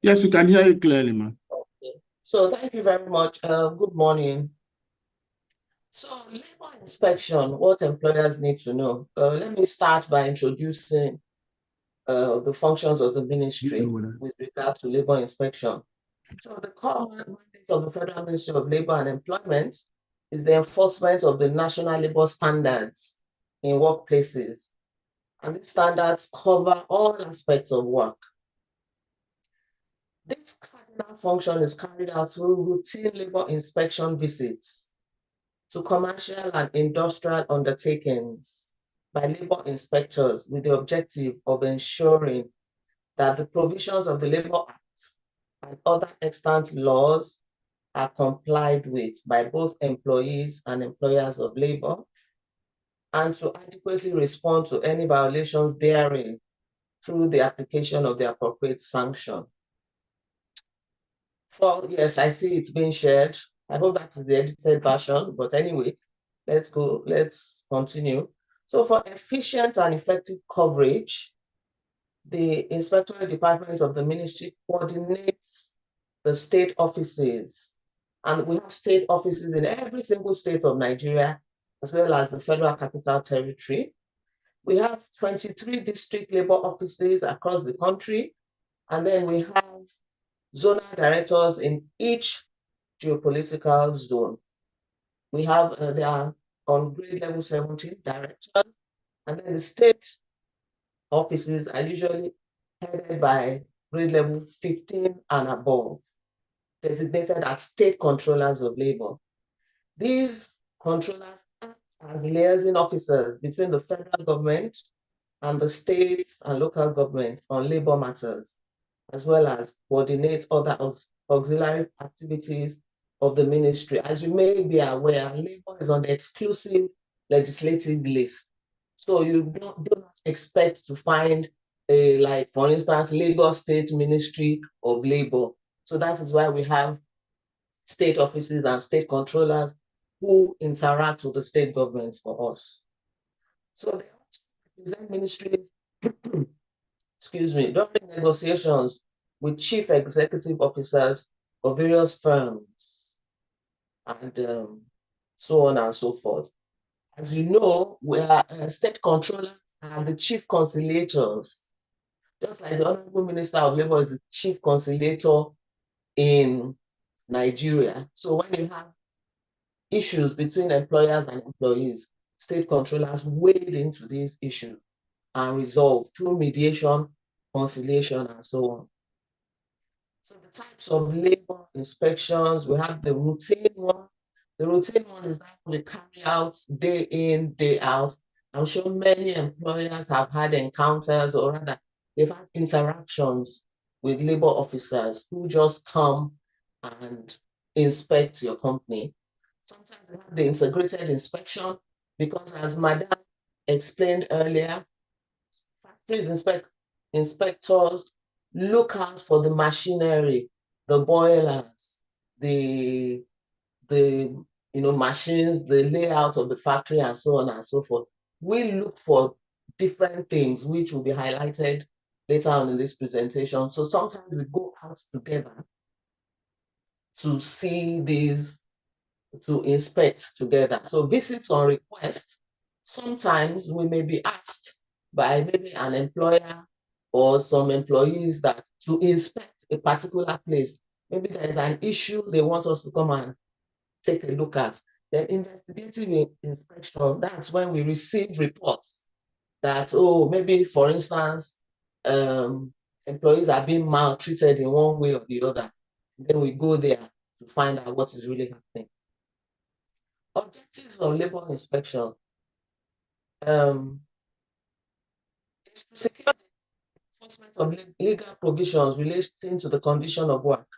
Yes, we can hear you clearly, ma'am. Okay. So thank you very much. Good morning. So labor inspection, what employers need to know. Let me start by introducing the functions of the ministry with regard to labor inspection. So the core mandate of the Federal Ministry of Labor and Employment is the enforcement of the national labor standards in workplaces. And these standards cover all aspects of work. This cardinal function is carried out through routine labor inspection visits to commercial and industrial undertakings by labor inspectors with the objective of ensuring that the provisions of the Labor Act and other extant laws are complied with by both employees and employers of labor, and to adequately respond to any violations therein through the application of the appropriate sanction. Yes, I see it's being shared. I hope that is the edited version, but anyway, let's continue. So for efficient and effective coverage, the Inspectorate Department of the Ministry coordinates the state offices. And we have state offices in every single state of Nigeria, as well as the Federal Capital Territory. We have 23 district labor offices across the country. And then we have zonal directors in each geopolitical zone. We have, they are on grade level 17 directors. And then the state offices are usually headed by grade level 15 and above, designated as state controllers of labor. These controllers act as liaison officers between the federal government and the states and local governments on labor matters, as well as coordinate other auxiliary activities of the ministry. As you may be aware, labor is on the exclusive legislative list. So you do not expect to find like, for instance, Lagos State Ministry of Labor. So that is why we have state offices and state controllers who interact with the state governments for us. So they also represent ministry, excuse me, during negotiations with chief executive officers of various firms and so on and so forth. As you know, we are state controllers and the chief conciliators. Just like the Honorable Minister of Labor is the chief conciliator in Nigeria. So when you have issues between employers and employees, state controllers wade into these issues and resolve through mediation, conciliation, and so on. So the types of labor inspections, we have the routine one. The routine one is that we carry out day in, day out. I'm sure many employers have had encounters, or rather, they've had interactions with labor officers who just come and inspect your company. Sometimes we have the integrated inspection, because as Madam explained earlier, factories inspectors look out for the machinery the boilers, the machines, the layout of the factory, and so on and so forth. We look for different things which will be highlighted later on in this presentation. So sometimes we go out together to see these, to inspect together. So visits on request, sometimes we may be asked by maybe an employer or some employees that to inspect a particular place. Maybe there is an issue they want us to come and take a look at. Then investigative inspection, that's when we receive reports that, oh, maybe for instance, employees are being maltreated in one way or the other. Then we go there to find out what is really happening. Objectives of labor inspection is to secure the enforcement of legal provisions relating to the condition of work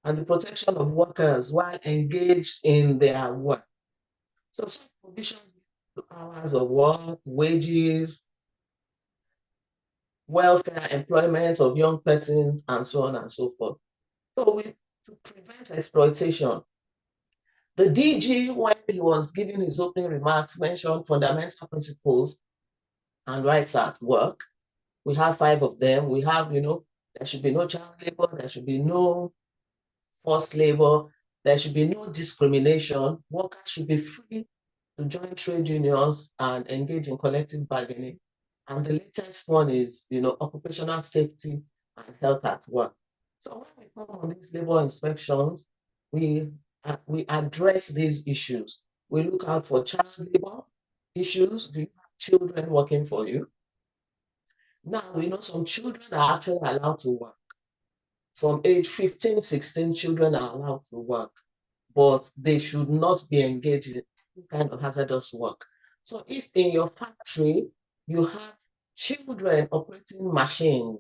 and the protection of workers while engaged in their work. So some provisions, hours of work, wages, welfare, employment of young persons, and so on and so forth. So to prevent exploitation, the DG, when he was giving his opening remarks, mentioned fundamental principles and rights at work. We have 5 of them. We have, there should be no child labor, there should be no forced labor, there should be no discrimination. Workers should be free to join trade unions and engage in collective bargaining. And the latest one is, occupational safety and health at work. So when we come on these labor inspections, we address these issues. We look out for child labor issues. Do you have children working for you? Now, we know some children are actually allowed to work. From age 15, 16, children are allowed to work, but they should not be engaged in any kind of hazardous work. So if in your factory, you have children operating machines,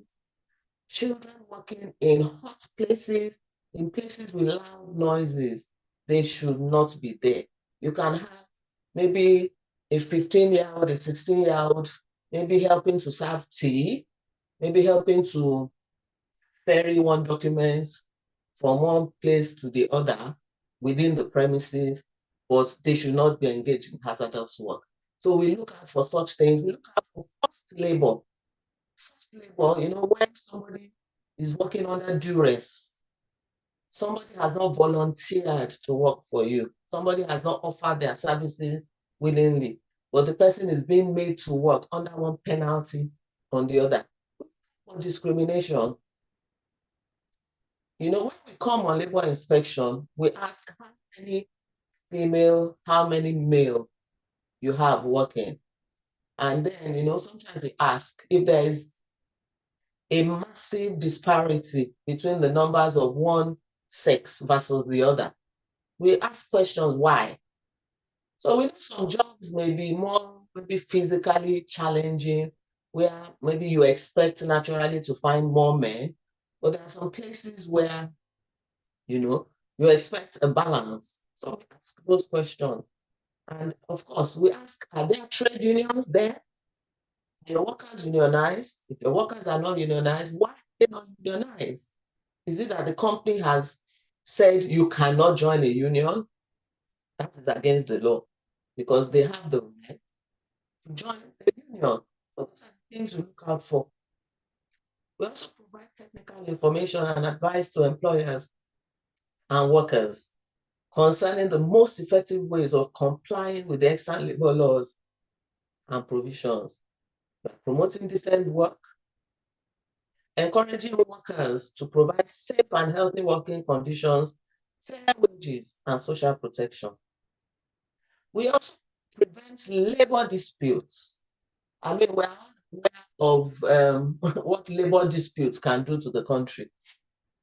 children working in hot places, in places with loud noises, they should not be there. You can have maybe a 15-year-old, a 16-year-old, maybe helping to serve tea, maybe helping to ferry one document from one place to the other within the premises, but they should not be engaged in hazardous work. So we look out for such things. We look out for forced labor. Forced labor, when somebody is working under duress, somebody has not volunteered to work for you, somebody has not offered their services willingly, but the person is being made to work under one penalty on the other. For discrimination, when we come on labor inspection, we ask how many female, how many male you have working. And then, sometimes we ask if there is a massive disparity between the numbers of one sex versus the other. We ask questions, why? So we know some jobs may be more, maybe physically challenging, where maybe you expect naturally to find more men, but there are some places where, you expect a balance. So we ask those questions. And of course, we ask, are there trade unions there? Are your workers unionized? If your workers are not unionized, why are they not unionized? Is it that the company has said you cannot join a union? That is against the law, because they have the right to join a union. So those are the things we look out for. We also provide technical information and advice to employers and workers concerning the most effective ways of complying with the extant labor laws and provisions. By promoting decent work, encouraging workers to provide safe and healthy working conditions, fair wages, and social protection. We also prevent labor disputes. I mean, we're aware of what labor disputes can do to the country.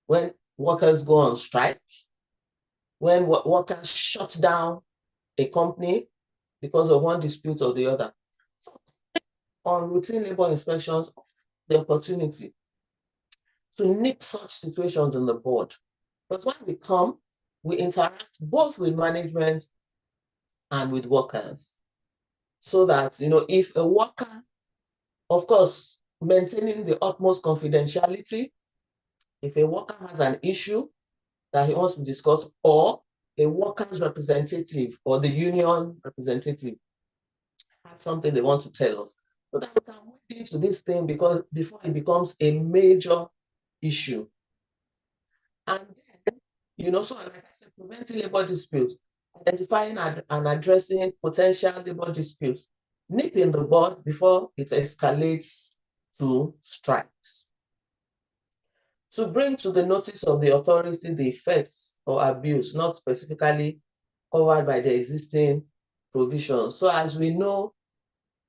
When workers go on strike, when workers shut down a company because of one dispute or the other. On routine labor inspections, the opportunity to nip such situations in the board. But when we come, we interact both with management and with workers, so that, if a worker, of course, maintaining the utmost confidentiality, if a worker has an issue that he wants to discuss, or a workers' representative or the union representative has something they want to tell us, so that we can wade into this thing before it becomes a major issue. And then, so like I said, preventing labor disputes, identifying and addressing potential labor disputes, nip in the bud before it escalates to strikes. To bring to the notice of the authority the effects or abuse not specifically covered by the existing provisions. So as we know,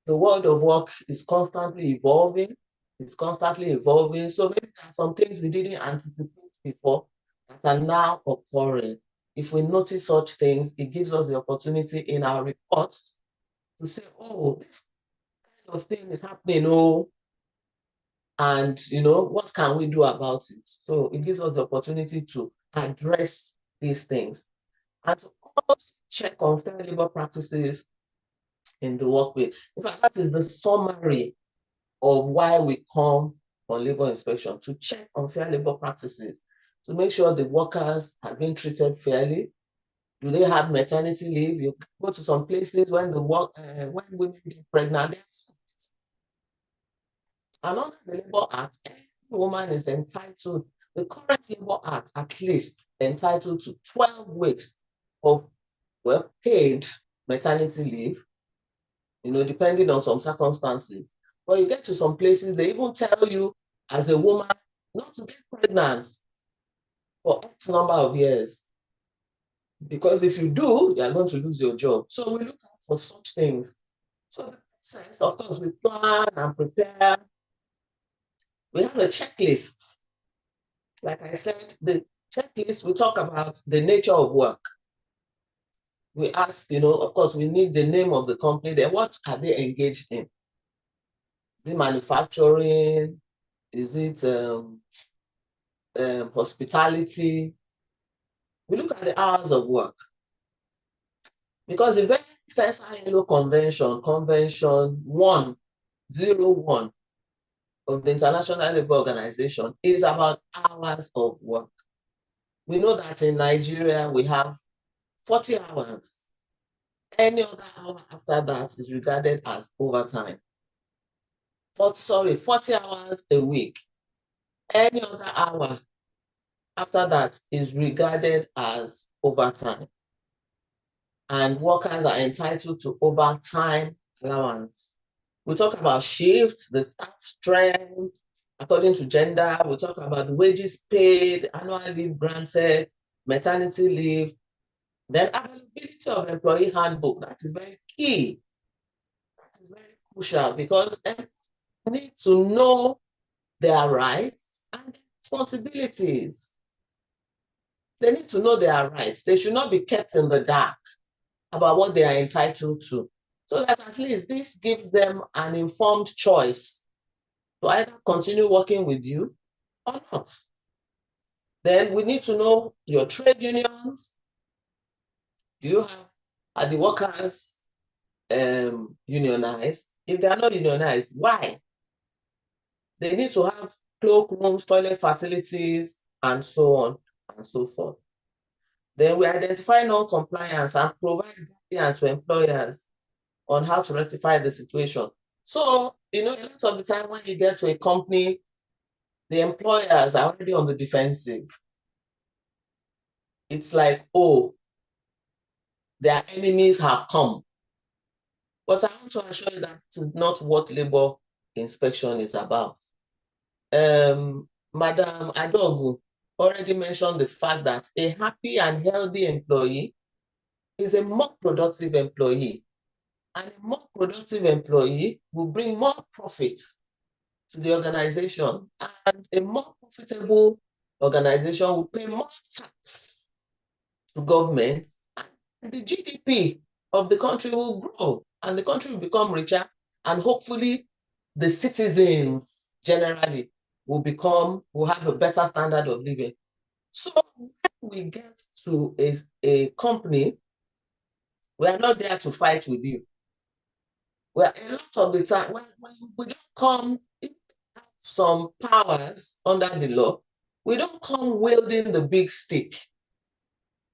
the world of work is constantly evolving. It's constantly evolving. So maybe there are some things we didn't anticipate before that are now occurring. If we notice such things, it gives us the opportunity in our reports to say, oh, this kind of thing is happening, and what can we do about it? So it gives us the opportunity to address these things and to also check on fair labor practices in the workplace. In fact, that is the summary of why we come on labor inspection, to check on fair labor practices, to make sure the workers are being treated fairly. Do they have maternity leave? You go to some places when when women get pregnant, and under the Labor Act, every woman is entitled, the current Labor Act at least, entitled to 12 weeks of paid maternity leave, depending on some circumstances. But you get to some places, they even tell you as a woman not to get pregnant for X number of years. Because if you do, you are going to lose your job. So we look out for such things. So the process, of course, we plan and prepare. We have a checklist. Like I said, the checklist, we talk about the nature of work. We ask, of course, we need the name of the company. Then what are they engaged in? Is it manufacturing? Is it hospitality? We look at the hours of work. Because the very first ILO convention, Convention 101 of the International Labour Organization, is about hours of work. We know that in Nigeria, we have 40 hours. Any other hour after that is regarded as overtime. 40 hours a week. Any other hour after that is regarded as overtime. And workers are entitled to overtime allowance. We talk about shifts, the staff strength, according to gender. We talk about the wages paid, annual leave granted, maternity leave. Then availability of employee handbook, that is very key. That is very crucial because they need to know their rights and responsibilities. They need to know their rights. They should not be kept in the dark about what they are entitled to, so that at least this gives them an informed choice to either continue working with you or not. Then we need to know your trade unions. Are the workers unionized? If they are not unionized, why? They need to have cloakrooms, toilet facilities, and so on and so forth. Then we identify non-compliance and provide guidance to employers on how to rectify the situation. So, a lot of the time when you get to a company, the employers are already on the defensive. It's like, oh, their enemies have come. But I want to assure you that is not what labor inspection is about. Madam Adogu already mentioned the fact that a happy and healthy employee is a more productive employee. And a more productive employee will bring more profits to the organization, and a more profitable organization will pay more tax to government, and the GDP of the country will grow, and the country will become richer, and hopefully the citizens generally will have a better standard of living. So when we get to a company, we are not there to fight with you. Well, a lot of the time, when we don't come, some powers under the law, we don't come wielding the big stick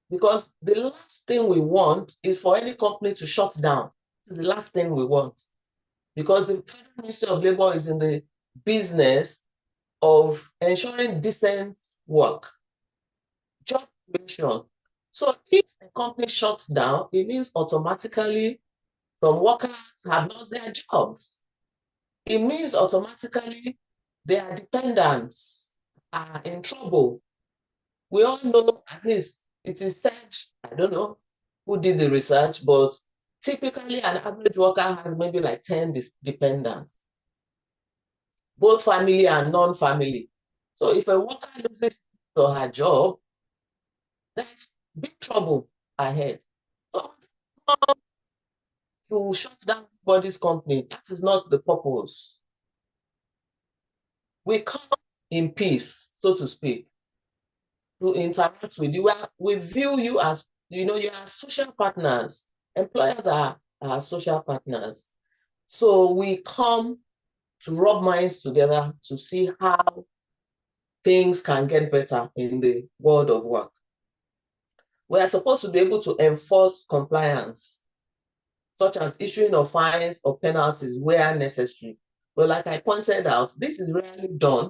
because the last thing we want is for any company to shut down. This is the last thing we want, because the Federal Ministry of Labor is in the business of ensuring decent work, job creation. So if a company shuts down, it means automatically some workers have lost their jobs. It means automatically their dependents are in trouble. We all know, at least it is said, I don't know who did the research, but typically an average worker has maybe like 10 dependents, both family and non-family. So if a worker loses his or her job, there's big trouble ahead. So to shut down anybody's company, that is not the purpose. We come in peace, so to speak, to interact with you. We view you as, you are social partners. Employers are social partners. So we come to rub minds together to see how things can get better in the world of work. We are supposed to be able to enforce compliance, such as issuing of fines or penalties where necessary. But like I pointed out, this is rarely done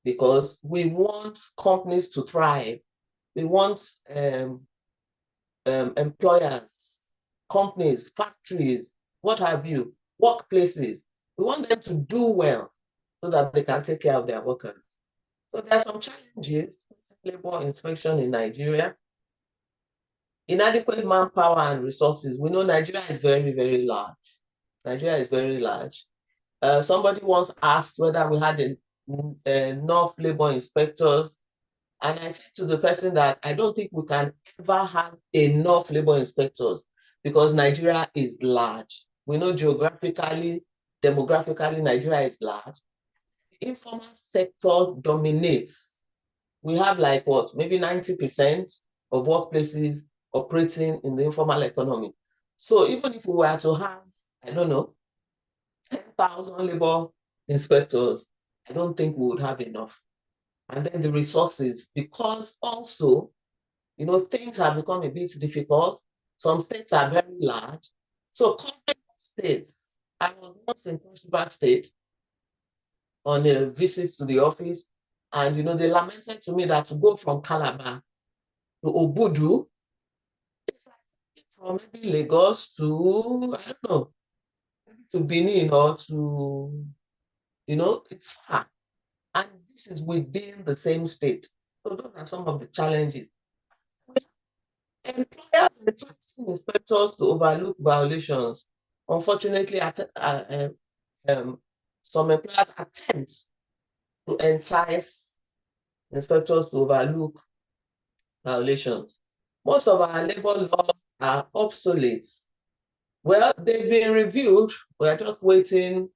because we want companies to thrive. We want employers, companies, factories, what have you, workplaces. We want them to do well so that they can take care of their workers. So there are some challenges, labor inspection in Nigeria. Inadequate manpower and resources. We know Nigeria is very, very large. Nigeria is very large. Somebody once asked whether we had enough labor inspectors. And I said to the person that I don't think we can ever have enough labor inspectors because Nigeria is large. We know geographically, demographically, Nigeria is large. The informal sector dominates. We have like what, maybe 90% of workplaces operating in the informal economy. So even if we were to have, I don't know, 10,000 labor inspectors, I don't think we would have enough. And then the resources, because also, things have become a bit difficult. Some states are very large. So covering states, I was once in Cross River State on a visit to the office, and they lamented to me that to go from Calabar to Obudu, it's like from maybe Lagos to, I don't know, to Benin or to, it's far. And this is within the same state. So those are some of the challenges. Employers and taxing inspectors to overlook violations. Unfortunately, some employers attempt to entice inspectors to overlook violations. Most of our labor laws are obsolete. Well, they've been reviewed. We're just waiting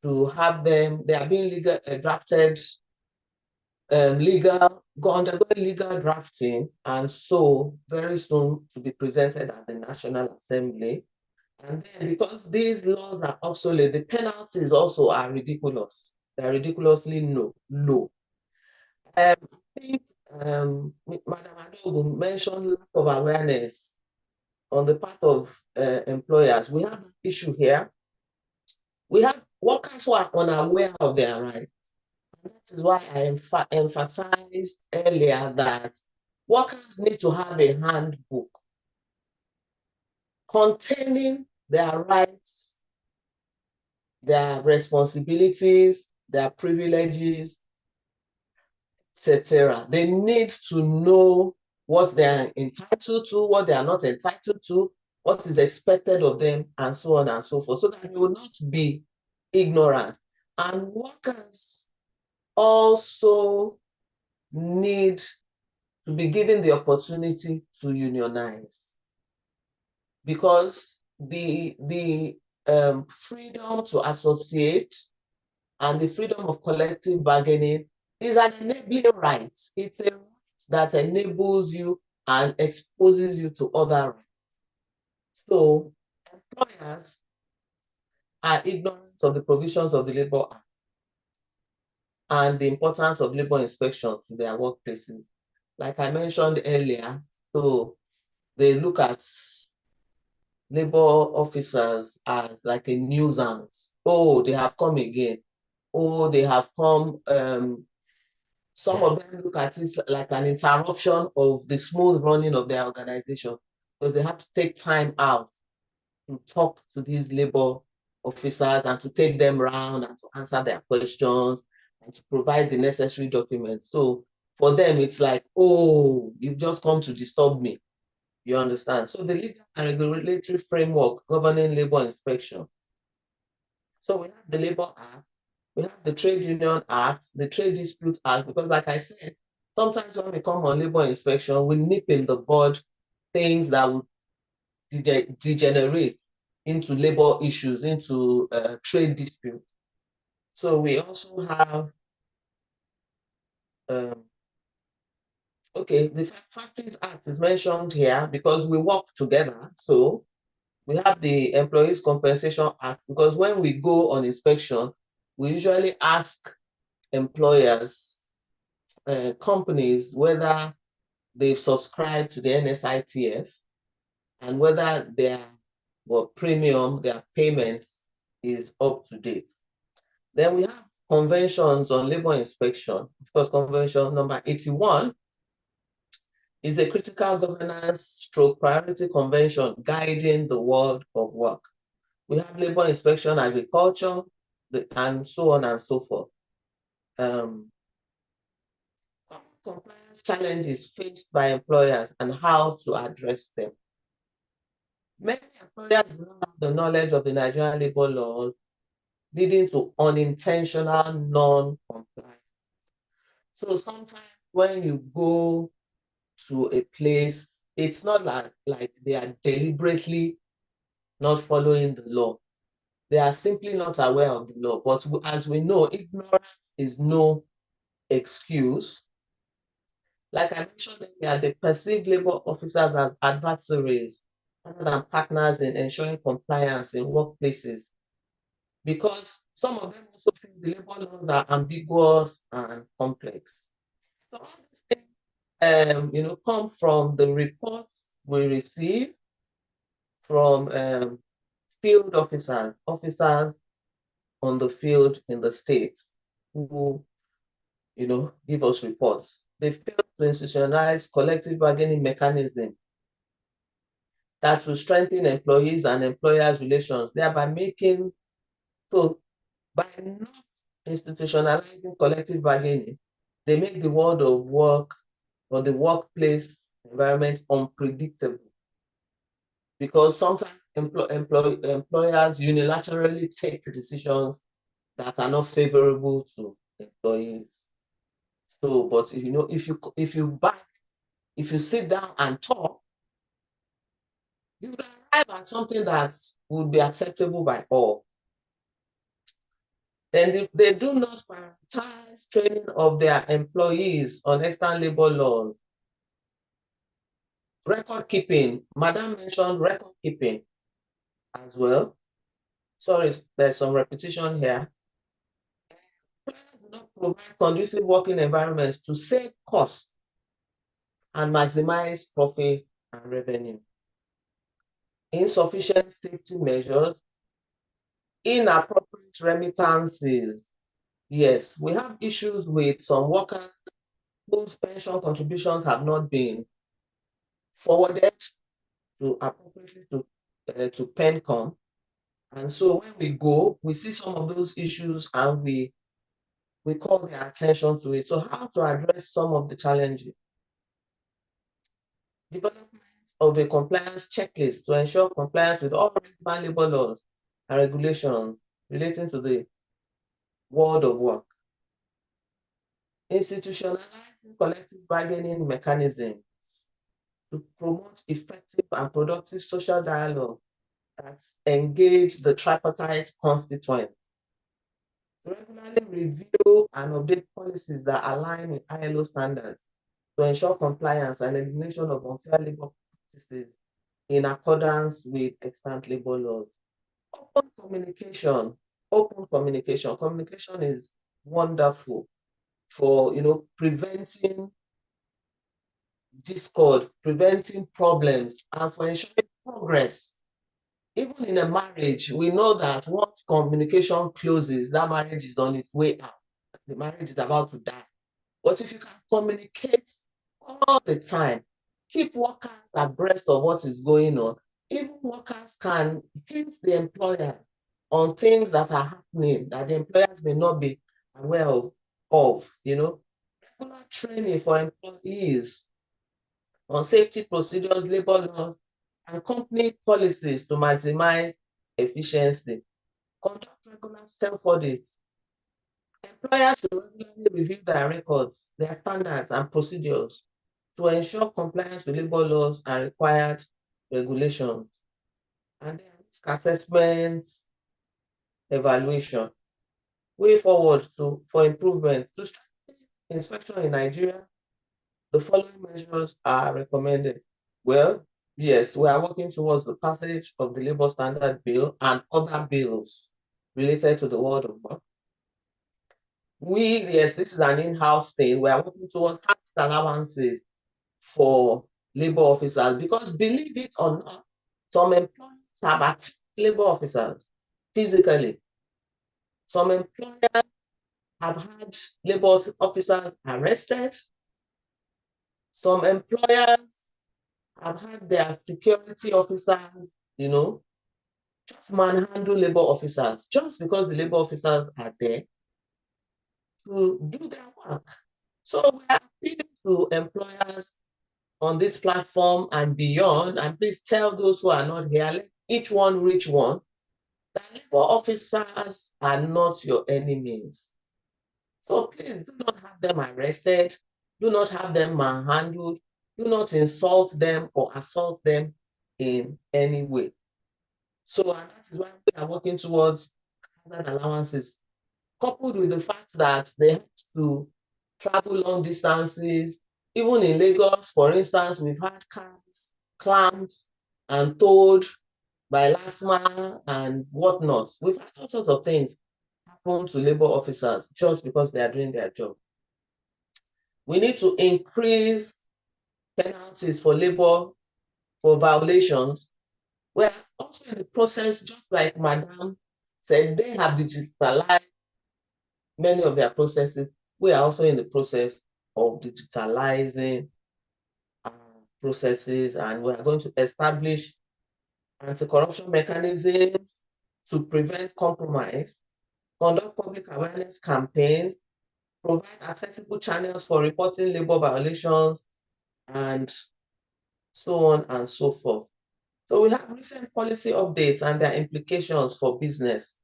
to have them. They are being drafted, undergoing legal drafting, and so very soon to be presented at the National Assembly. And then because these laws are obsolete, the penalties also are ridiculous. They're ridiculously low. I think Madam Adogo mentioned lack of awareness on the part of employers. We have an issue here. We have workers who are unaware of their rights. And that is why I emphasized earlier that workers need to have a handbook containing their rights, their responsibilities, their privileges, etc. They need to know what they are entitled to, what they are not entitled to, what is expected of them, and so on and so forth, so that they will not be ignorant. And workers also need to be given the opportunity to unionize, because the freedom to associate and the freedom of collective bargaining is an enabling right. It's a right that enables you and exposes you to other rights. So employers are ignorant of the provisions of the Labor Act and the importance of labor inspection to their workplaces. Like I mentioned earlier, So they look at labor officers as like a nuisance. Oh, they have come again. Oh, they have come. Some of them look at it like an interruption of the smooth running of their organization, because they have to take time out to talk to these labor officers and to take them around and to answer their questions and to provide the necessary documents. So for them, it's like, oh, you've just come to disturb me. You understand? So the legal and regulatory framework governing labor inspection. So we have the Labor Act, we have the Trade Union Act, the Trade Dispute Act, because like I said, sometimes when we come on labor inspection, we nip in the bud things that would degenerate into labor issues, into trade dispute. So we also have, okay, the Factories Act is mentioned here because we work together. So we have the Employees Compensation Act, because when we go on inspection, we usually ask employers, companies, whether they've subscribed to the NSITF and whether their premium, their payments is up to date. Then we have conventions on labor inspection. Of course, convention number 81 is a critical governance stroke priority convention guiding the world of work. We have labor inspection, agriculture, and so on and so forth. Compliance challenges faced by employers and how to address them. Many employers do not have the knowledge of the Nigerian labor laws, leading to unintentional non-compliance. So sometimes when you go to a place, it's not like they are deliberately not following the law. They are simply not aware of the law. But as we know, ignorance is no excuse. Like I mentioned earlier, they perceive labor officers as adversaries rather than partners in ensuring compliance in workplaces, because some of them also feel the labor laws are ambiguous and complex. So all these things, come from the reports we receive from field officers on the field in the states who, give us reports. They fail to institutionalize collective bargaining mechanism that will strengthen employees and employers' relations, thereby making, so by not institutionalizing collective bargaining, they make the world of work or the workplace environment unpredictable, because sometimes employers unilaterally take decisions that are not favorable to employees. So, but if you sit down and talk, you will arrive at something that would be acceptable by all. Then they do not prioritize training of their employees on external labor laws. Record keeping, Madam mentioned record keeping as well. Sorry, there's some repetition here. Employers do not provide conducive working environments to save costs and maximize profit and revenue. Insufficient safety measures, inappropriate remittances. Yes, we have issues with some workers whose pension contributions have not been forwarded appropriately to PENCOM. And so when we go, we see some of those issues and we call their attention to it. So how to address some of the challenges? Development of a compliance checklist to ensure compliance with all relevant labor laws and regulations relating to the world of work. Institutionalizing collective bargaining mechanisms to promote effective and productive social dialogue that engage the tripartite constituents. Regularly review and update policies that align with ILO standards to ensure compliance and elimination of unfair labor practices in accordance with extant labor laws. Open communication. Communication is wonderful for preventing discord, preventing problems, and for ensuring progress. Even in a marriage, we know that once communication closes, that marriage is on its way out. The marriage is about to die. But if you can communicate all the time, keep workers abreast of what is going on, even workers can hint the employer on things that are happening that the employers may not be aware of, regular training for employees on safety procedures, labor laws, and company policies to maximize efficiency. Conduct regular self-audits. Employers should regularly review their records, their standards, and procedures to ensure compliance with labor laws and required regulations. And then risk assessment, evaluation. Way forward for improvement. To strengthen inspection in Nigeria, the following measures are recommended. Well, yes, we are working towards the passage of the Labor Standard Bill and other bills related to the world of work. Yes, this is an in-house thing. We are working towards allowances for labor officers because, believe it or not, some employers have attacked labor officers physically. Some employers have had labor officers arrested. Some employers have had their security officers, just manhandle labor officers just because the labor officers are there to do their work. So we are appealing to employers on this platform and beyond, and please tell those who are not here, let each one reach one, that labor officers are not your enemies. So please do not have them arrested, do not have them manhandled, do not insult them or assault them in any way. So, and that is why we are working towards hazard allowances, coupled with the fact that they have to travel long distances. Even in Lagos, for instance, we've had cars clamped and towed by LASMA and whatnot. We've had all sorts of things happen to labor officers just because they are doing their job. We need to increase penalties for labor for violations. We're also in the process, just like Madam said, they have digitalized many of their processes. We are also in the process of digitalizing processes, and we are going to establish anti-corruption mechanisms to prevent compromise, conduct public awareness campaigns, provide accessible channels for reporting labor violations, and so on and so forth. So we have recent policy updates and their implications for business.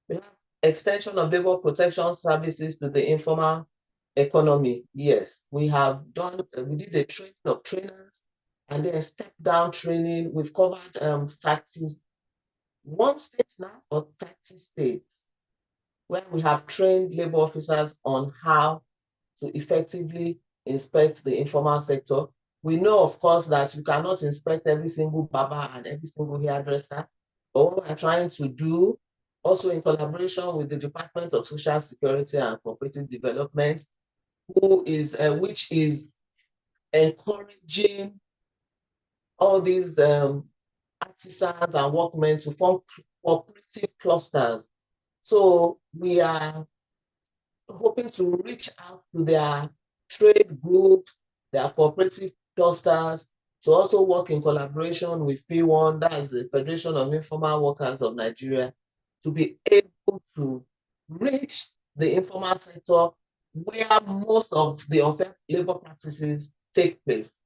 We have extension of labor protection services to the informal economy. Yes, we did a training of trainers and then step down training. We've covered 31 states now or 30 states where we have trained labor officers on how to effectively inspect the informal sector. We know, of course, that you cannot inspect every single barber and every single hairdresser, but what we're trying to do, also in collaboration with the Department of Social Security and Cooperative Development, which is encouraging all these artisans and workmen to form cooperative clusters. So we are hoping to reach out to their trade groups, their cooperative clusters, to also work in collaboration with FIWON, that is the Federation of Informal Workers of Nigeria, to be able to reach the informal sector where most of the unfair labor practices take place.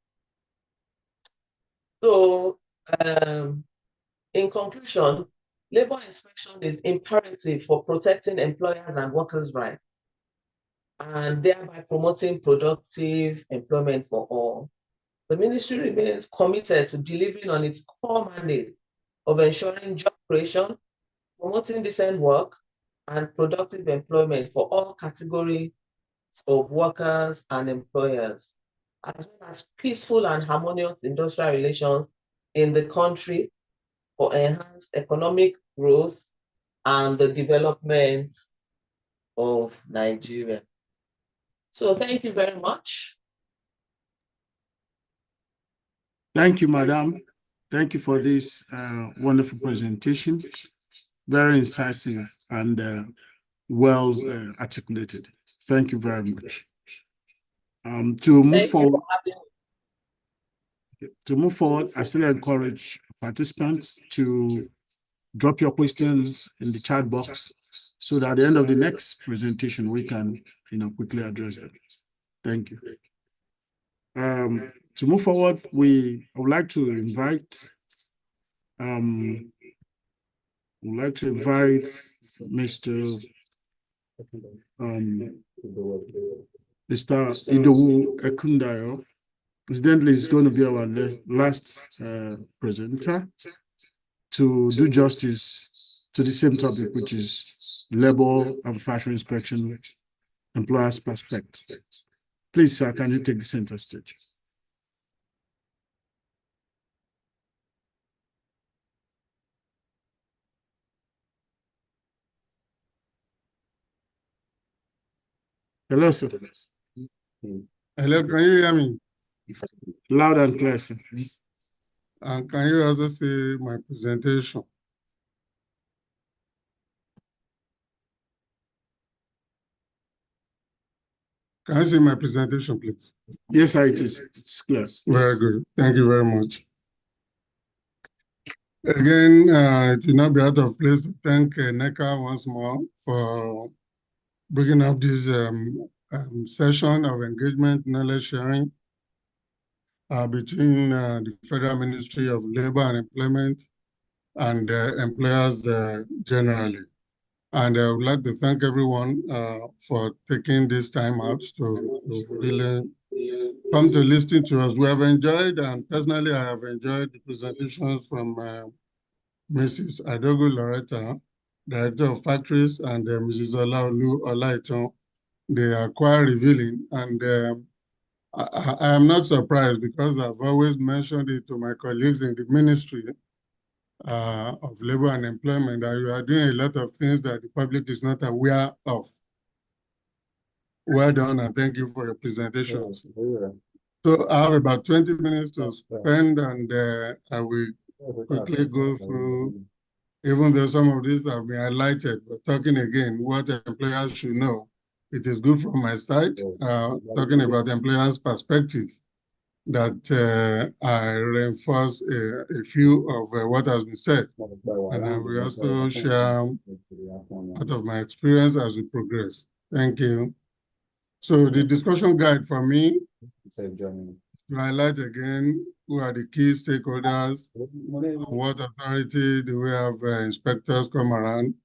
So, in conclusion, labor inspection is imperative for protecting employers and workers' rights, and thereby promoting productive employment for all. The ministry remains committed to delivering on its core mandate of ensuring job creation, promoting decent work, and productive employment for all categories of workers and employers, as well as peaceful and harmonious industrial relations in the country for enhanced economic growth and the development of Nigeria. So thank you very much. Thank you, Madam. Thank you for this wonderful presentation. Very incisive and well articulated. Thank you very much. To move forward, I still encourage participants to drop your questions in the chat box so that at the end of the next presentation, we can, quickly address them. Thank you. To move forward, I would like to invite Mr. Idowu Ekundayo. Incidentally, is going to be our last presenter to do justice to the same topic, which is labor and factory inspection, employer's perspective. Please, sir, can you take the center stage? Hello, sir. Hello, can you hear me? Loud and clear, sir. And can you also see my presentation? Can you see my presentation, please? Yes, sir, it is. It's clear. Very good. Thank you very much. Again, it will not be out of place to thank NECA once more for bringing up this session of engagement, knowledge sharing between the Federal Ministry of Labor and Employment and employers generally. And I would like to thank everyone for taking this time out to really come to listen to us. We have enjoyed, and personally I have enjoyed the presentations from Mrs. Adogo Loretta, Director of Factories, and Mrs. Olaolu Olaiton. They are quite revealing, and I am not surprised because I've always mentioned it to my colleagues in the ministry of Labor and Employment that you are doing a lot of things that the public is not aware of. Well done, and thank you for your presentations. So I have about 20 minutes to spend, and I will quickly go through, even though some of these have been highlighted, but talking again, what employers should know. It is good from my side, talking about the employer's perspective, that I reinforce a few of what has been said. And I will also share part of my experience as we progress. Thank you. So the discussion guide for me, to highlight again, who are the key stakeholders, what authority do we have inspectors come around,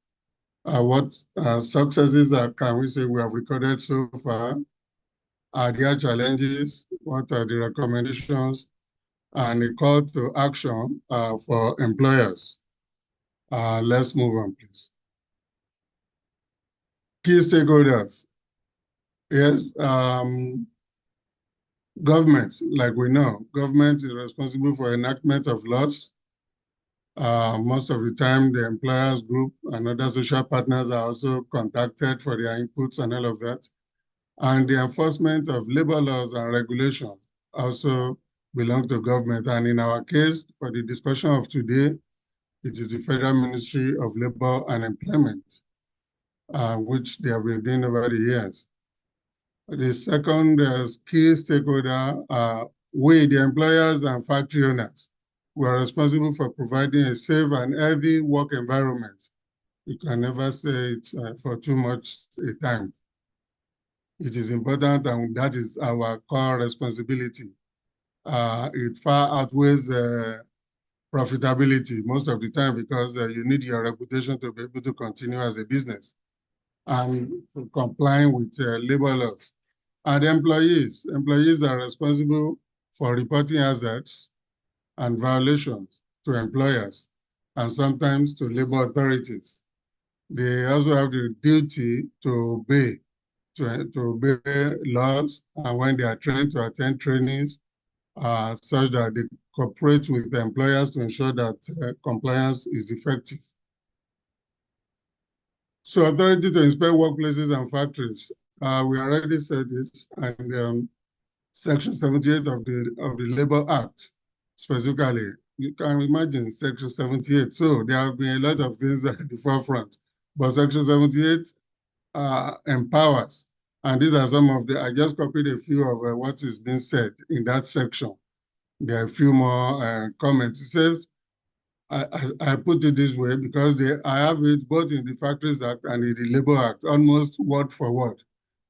what successes can we say we have recorded so far, are there challenges, what are the recommendations, and a call to action for employers. Let's move on, please. Key stakeholders. Yes, government, like we know, government is responsible for enactment of laws. Most of the time, the employers group and other social partners are also contacted for their inputs and all of that. And the enforcement of labor laws and regulations also belong to government. And in our case, for the discussion of today, it is the Federal Ministry of Labor and Employment, which they have been doing over the years. The second key stakeholder, we, the employers and factory owners, we are responsible for providing a safe and healthy work environment. You can never say it for too much a time. It is important, and that is our core responsibility. It far outweighs profitability most of the time because you need your reputation to be able to continue as a business and complying with labor laws. And employees are responsible for reporting hazards and violations to employers and sometimes to labor authorities. They also have the duty to obey laws, and when they are trained to attend trainings, such that they cooperate with the employers to ensure that compliance is effective. So authority to inspect workplaces and factories. We already said this, and Section 78 of the Labor Act specifically, you can imagine Section 78. So there have been a lot of things at the forefront, but Section 78 empowers. And these are some of I just copied a few of what is being said in that section. There are a few more comments. It says, I put it this way because I have it both in the Factories Act and in the Labor Act, almost word for word.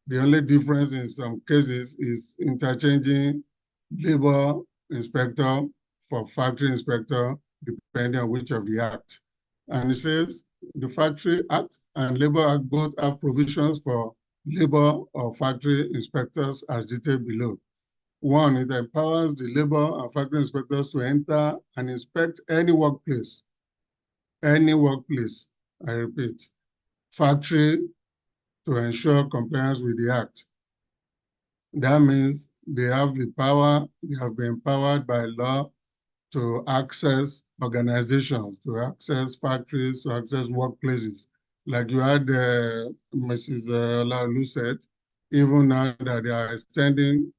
The only difference in some cases is interchanging labor inspector for factory inspector, depending on which of the act. And it says the Factory Act and Labor Act both have provisions for labor or factory inspectors as detailed below. One, it empowers the labor and factory inspectors to enter and inspect any workplace, I repeat, factory, to ensure compliance with the Act. That means they have the power, they have been empowered by law to access organizations, to access factories, to access workplaces. Like you had Mrs. Olaolu said, even now that they are extending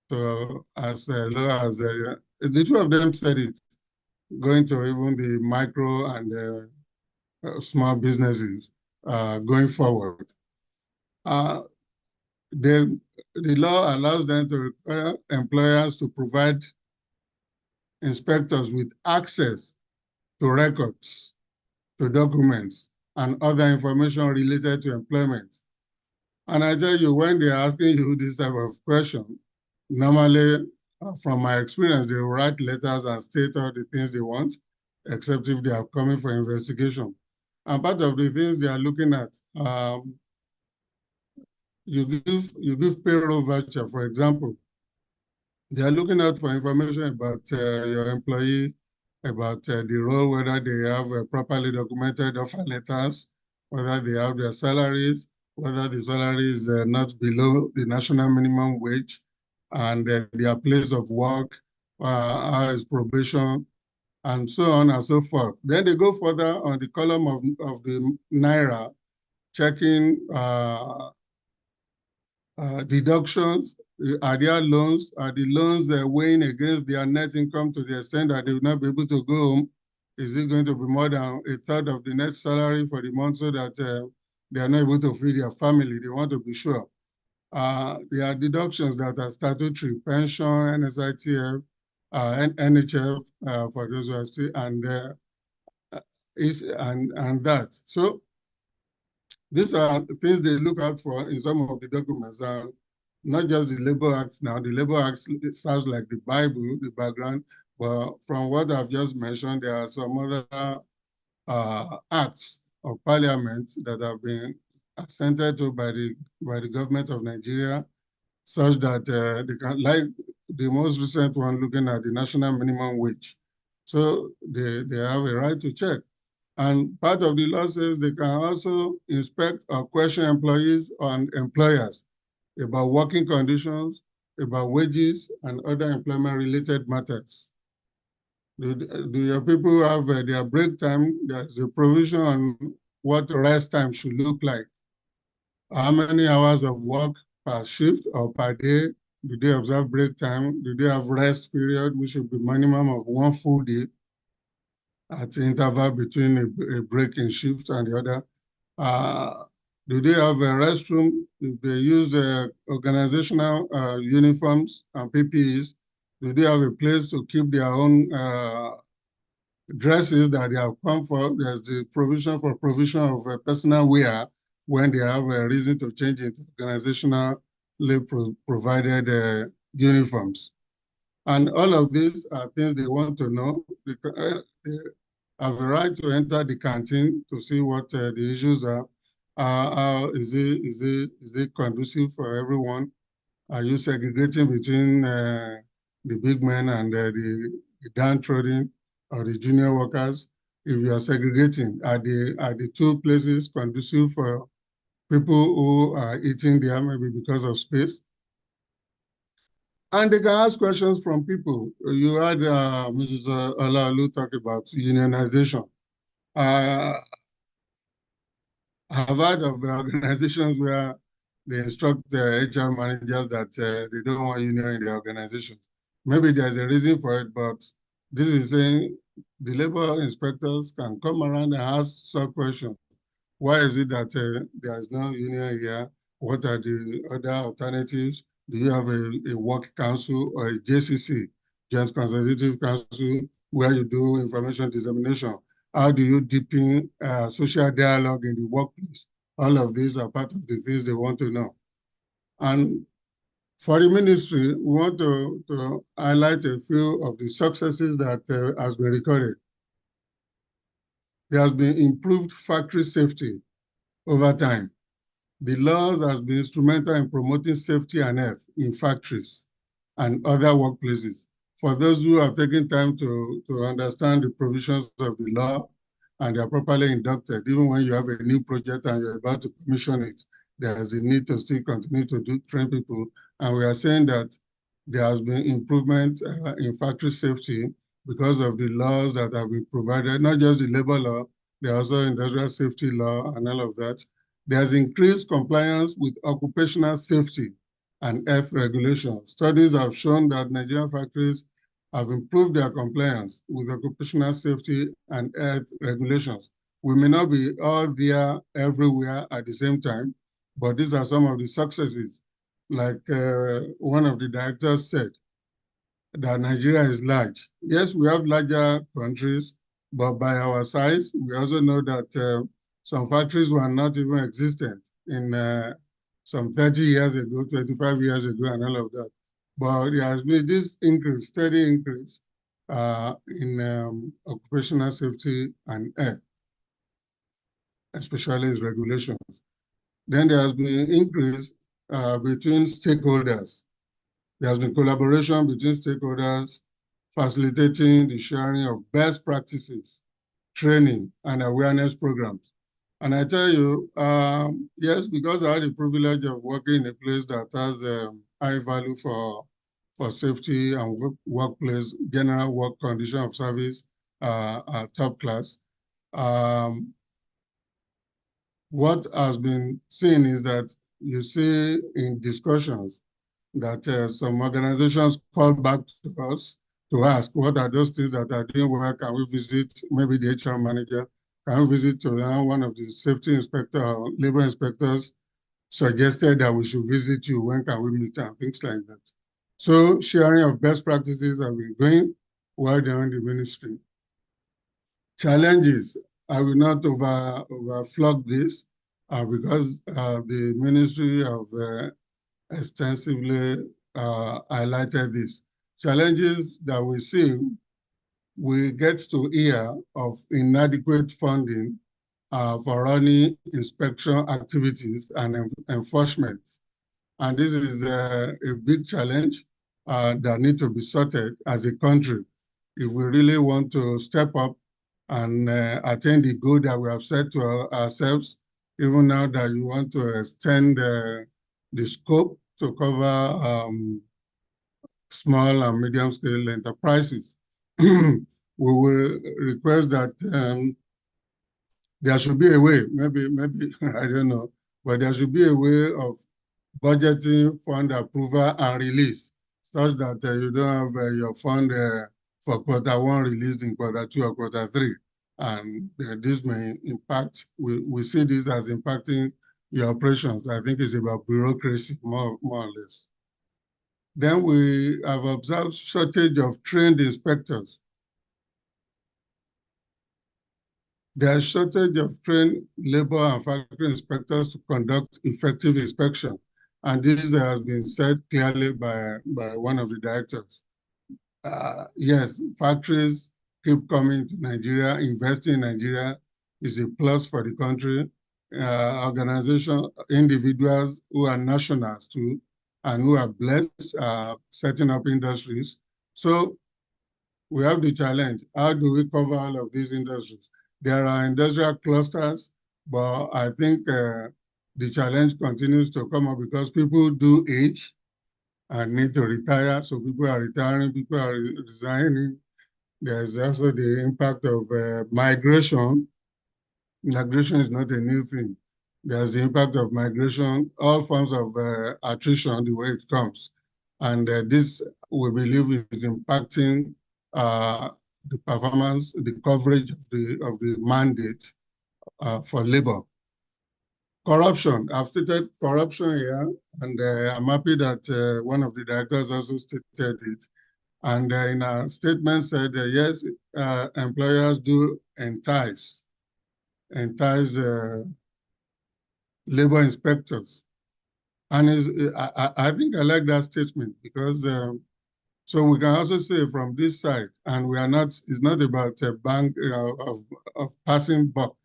to as low as, the two of them said it, going to even the micro and small businesses going forward. The law allows them to require employers to provide inspectors with access to records, to documents, and other information related to employment. And I tell you, when they're asking you this type of question, normally, from my experience, they will write letters and state all the things they want, except if they are coming for investigation. And part of the things they are looking at, you give payroll voucher, for example. They are looking out for information about your employee, about the role, whether they have properly documented offer letters, whether they have their salaries, whether the salary is not below the national minimum wage, and their place of work, how is probation, and so on and so forth. Then they go further on the column of the NAIRA, checking deductions. Are there loans? Are the loans weighing against their net income to the extent that they will not be able to go home? Is it going to be more than a third of the net salary for the month so that they are not able to feed their family? They want to be sure. There are deductions that are statutory, pension, NSITF, NHF for those who are still, and that. So these are things they look out for in some of the documents. Not just the Labor Act now. The Labor Act sounds like the Bible, the background, but from what I've just mentioned, there are some other acts of parliament that have been assented to by the government of Nigeria, such that they can, like the most recent one looking at the national minimum wage. So they have a right to check. And part of the law says they can also inspect or question employees and employers about working conditions, about wages, and other employment-related matters. Do your people have their break time? There's a provision on what rest time should look like. How many hours of work per shift or per day? Do they observe break time? Do they have rest period, which should be minimum of 1 full day at the interval between a break in shift and the other? Do they have a restroom? If they use organizational uniforms and PPEs, do they have a place to keep their own dresses that they have come for? There's the provision of personal wear when they have a reason to change into organizationally provided uniforms. And all of these are things they want to know. They have a right to enter the canteen to see what the issues are. Is it conducive for everyone? Are you segregating between the big men and the downtrodden or the junior workers? If you are segregating, are the two places conducive for people who are eating there maybe because of space? And they can ask questions from people. You had Mrs. Olaolu talk about unionization. I've heard of organizations where they instruct HR managers that they don't want union in their organization. Maybe there's a reason for it, but This is saying the labor inspectors can come around and ask some questions. Why is it that there is no union here? What are the other alternatives? Do you have a work council or a JCC, Joint Consultative Council, where you do information dissemination? How do you deepen social dialogue in the workplace? All of these are part of the things they want to know. And for the ministry, we want to highlight a few of the successes that has been recorded. There has been improved factory safety over time. The laws has been instrumental in promoting safety and health in factories and other workplaces. For those who have taken time to understand the provisions of the law and they are properly inducted, even when you have a new project and you're about to commission it, there is a need to still continue to train people. And we are saying that there has been improvement in factory safety because of the laws that have been provided, not just the labor law, there are also industrial safety law and all of that. There's increased compliance with occupational safety and health regulations. Studies have shown that Nigerian factories have improved their compliance with occupational safety and health regulations. We may not be all there everywhere at the same time, but these are some of the successes. Like one of the directors said, that Nigeria is large. Yes, we have larger countries, but by our size, we also know that some factories were not even existent in some 30 years ago, 25 years ago, and all of that. But there has been this increase, steady increase in occupational safety and health, especially its regulations. Then there has been increase between stakeholders. There has been collaboration between stakeholders, facilitating the sharing of best practices, training, and awareness programs. And I tell you, yes, because I had the privilege of working in a place that has high value for safety and workplace, general work condition of service, top class. What has been seen is that you see in discussions that some organizations call back to us to ask what are those things that are doing well. Can we visit maybe the HR manager? Can we visit to one of the safety inspector or labor inspectors suggested that we should visit you? When can we meet and things like that? So sharing of best practices have been going while they're in the ministry. Challenges, I will not overflog this because the ministry of extensively highlighted this. Challenges that we see, we get to hear of inadequate funding for running inspection activities and enforcement. And this is a big challenge that needs to be sorted as a country if we really want to step up and attain the goal that we have set to ourselves, even now that you want to extend the scope to cover small and medium scale enterprises. We will request that there should be a way, maybe, I don't know, but there should be a way of budgeting fund approval and release such that you don't have your fund for Q1 released in Q2 or Q3. And this may impact, we see this as impacting your operations. I think it's about bureaucracy, more or less. Then we have observed shortage of trained inspectors. There is shortage of trained labor and factory inspectors to conduct effective inspection. And this has been said clearly by one of the directors. Yes, factories keep coming to Nigeria, investing in Nigeria is a plus for the country. Organizations, individuals who are nationals too, and who are blessed setting up industries. So we have the challenge. How do we cover all of these industries? There are industrial clusters, but I think the challenge continues to come up because people do age and need to retire. So people are retiring, people are resigning. There's also the impact of migration. Migration is not a new thing. There's the impact of migration, all forms of attrition, the way it comes. And this, we believe, is impacting the performance, the coverage of the mandate for labor. Corruption, I've stated corruption here, and I'm happy that one of the directors also stated it. And in a statement said, yes, employers do entice labor inspectors. And I think I like that statement because so we can also say from this side, and we are not, it's not about a bank of passing buck.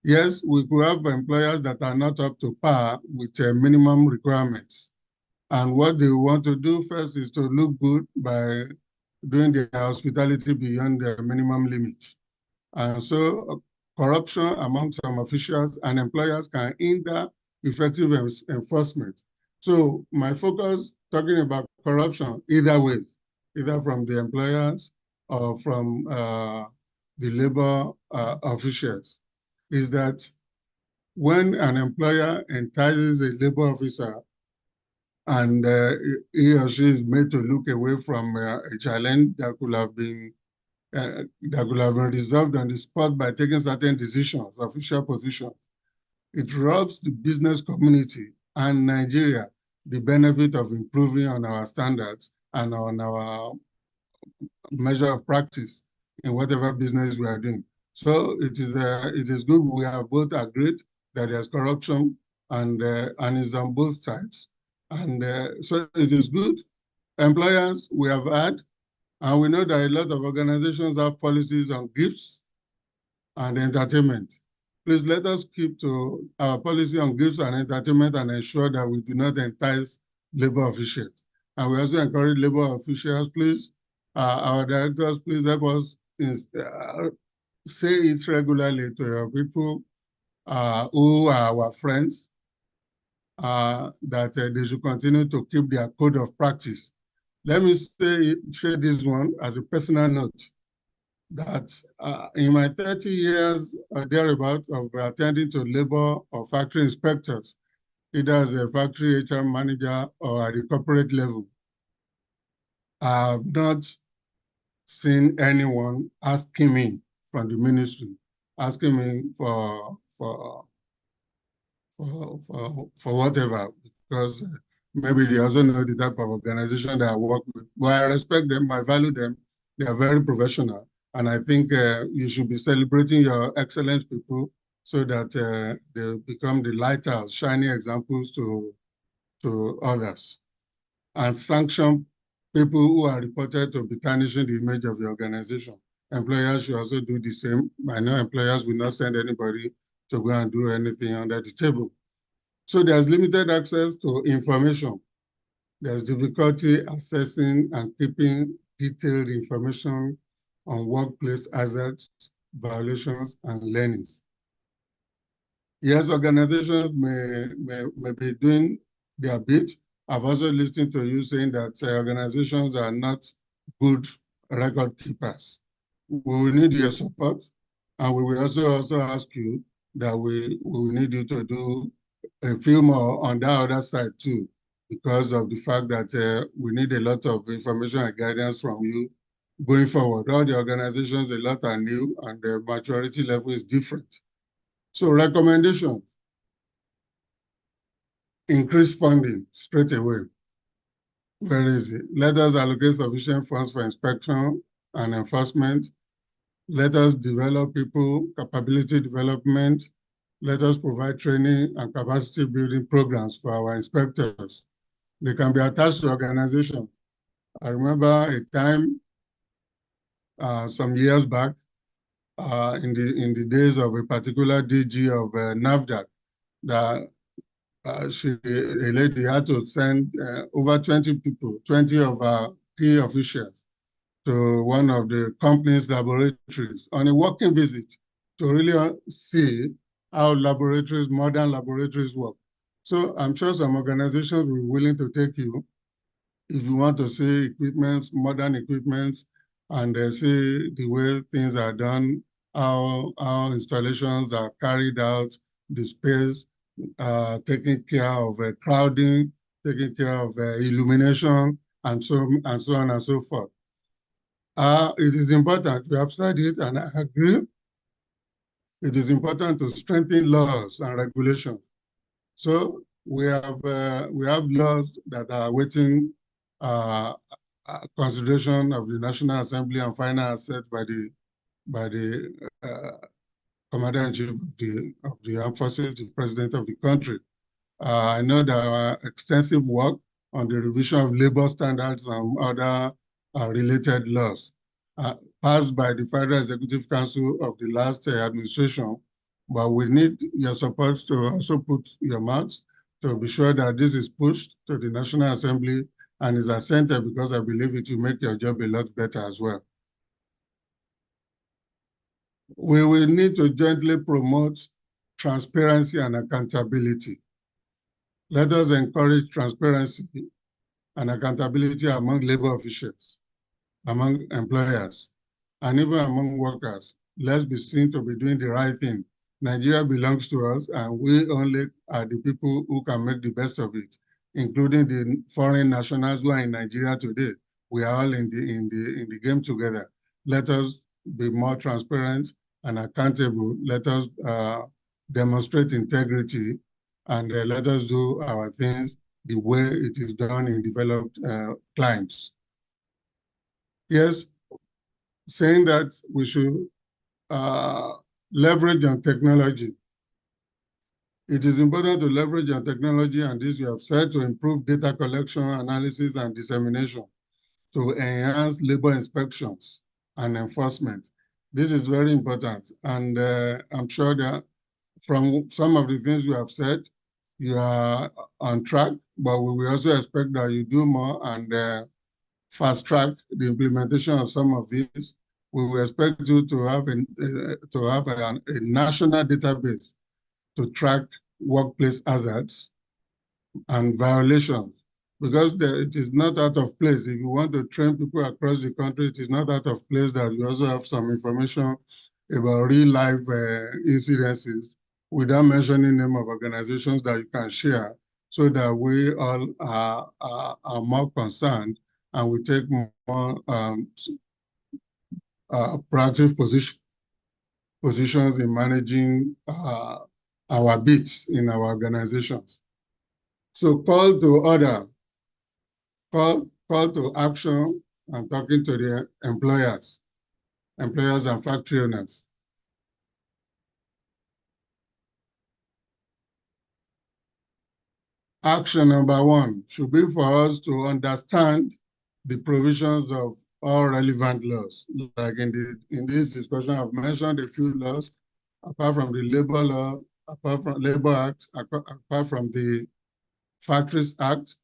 Yes, we could have employers that are not up to par with minimum requirements. And what they want to do first is to look good by doing their hospitality beyond the minimum limit. And so corruption among some officials and employers can hinder effective enforcement. So my focus talking about corruption either way, either from the employers or from the labor officials, is that when an employer entices a labor officer and he or she is made to look away from a challenge that could have been resolved on the spot by taking certain decisions, official positions, it robs the business community and Nigeria the benefit of improving on our standards and on our measure of practice in whatever business we are doing. So it is good we have both agreed that there's corruption and it's on both sides. And so it is good. Employers, we have had, and we know that a lot of organizations have policies on gifts and entertainment. Please let us keep to our policy on gifts and entertainment and ensure that we do not entice labor officials. And we also encourage labor officials, please, our directors, please help us say it regularly to your people who are our friends, that they should continue to keep their code of practice. Let me share this one as a personal note, that in my 30 years thereabout of attending to labor or factory inspectors, either as a factory HR manager or at the corporate level, I have not seen anyone asking me from the ministry, asking me for whatever, because maybe they also know the type of organization that I work with. But I respect them, I value them. They are very professional. And I think you should be celebrating your excellent people so that they become the lighthouse, shining examples to others. And sanction people who are reported to be tarnishing the image of the organization. Employers should also do the same. I know employers will not send anybody to go and do anything under the table. So there's limited access to information. There's difficulty assessing and keeping detailed information on workplace hazards, violations, and learnings. Yes, organizations may be doing their bit. I've also listened to you saying that organizations are not good record keepers. We will need your support, and we will also ask you that we will need you to do a few more on that other side too, because of the fact that we need a lot of information and guidance from you going forward. All the organizations, a lot are new and the maturity level is different. So recommendation, increase funding straight away. Where is it? Let us allocate sufficient funds for inspection and enforcement. Let us develop people, capability development. Let us provide training and capacity building programs for our inspectors. They can be attached to organizations. I remember a time some years back in the days of a particular DG of NAFDAC that a lady had to send over 20 people, 20 of our key officials to one of the company's laboratories on a working visit to really see how laboratories, modern laboratories work. So I'm sure some organizations will be willing to take you if you want to see equipment, modern equipment, and see the way things are done, how installations are carried out, the space, taking care of crowding, taking care of illumination, and so on and so forth. It is important, you have said it, and I agree. It is important to strengthen laws and regulations. So we have laws that are awaiting consideration of the National Assembly and final assent by the Commander-in-Chief of the Armed Forces, the President of the country. I know there are extensive work on the revision of labor standards and other related laws passed by the Federal Executive Council of the last administration, but we need your support to also put your mouth to be sure that this is pushed to the National Assembly and is assented, because I believe it will make your job a lot better as well. We will need to jointly promote transparency and accountability. Let us encourage transparency and accountability among labor officials, among employers, and even among workers. Let's be seen to be doing the right thing. Nigeria belongs to us, and we only are the people who can make the best of it, including the foreign nationals who are in Nigeria today. We are all in the game together. Let us be more transparent and accountable. Let us demonstrate integrity, and let us do our things the way it is done in developed climes. Yes, saying that we should leverage on technology. It is important to leverage on technology, and this we have said, to improve data collection, analysis, and dissemination, to enhance labor inspections and enforcement. This is very important, and I'm sure that from some of the things you have said, you are on track, but we will also expect that you do more and fast track the implementation of some of these. We will expect you to have a national database to track workplace hazards and violations, because it is not out of place. If you want to train people across the country, it is not out of place that you also have some information about real life incidences, without mentioning name of organizations that you can share, so that we all are more concerned and we take more proactive positions in managing our beats in our organizations. So call to order, call to action, and talking to the employers and factory owners. Action number 1 should be for us to understand the provisions of all relevant laws. Like in this discussion, I've mentioned a few laws, apart from the labor law, apart from Labor Act, apart from the Factories Act.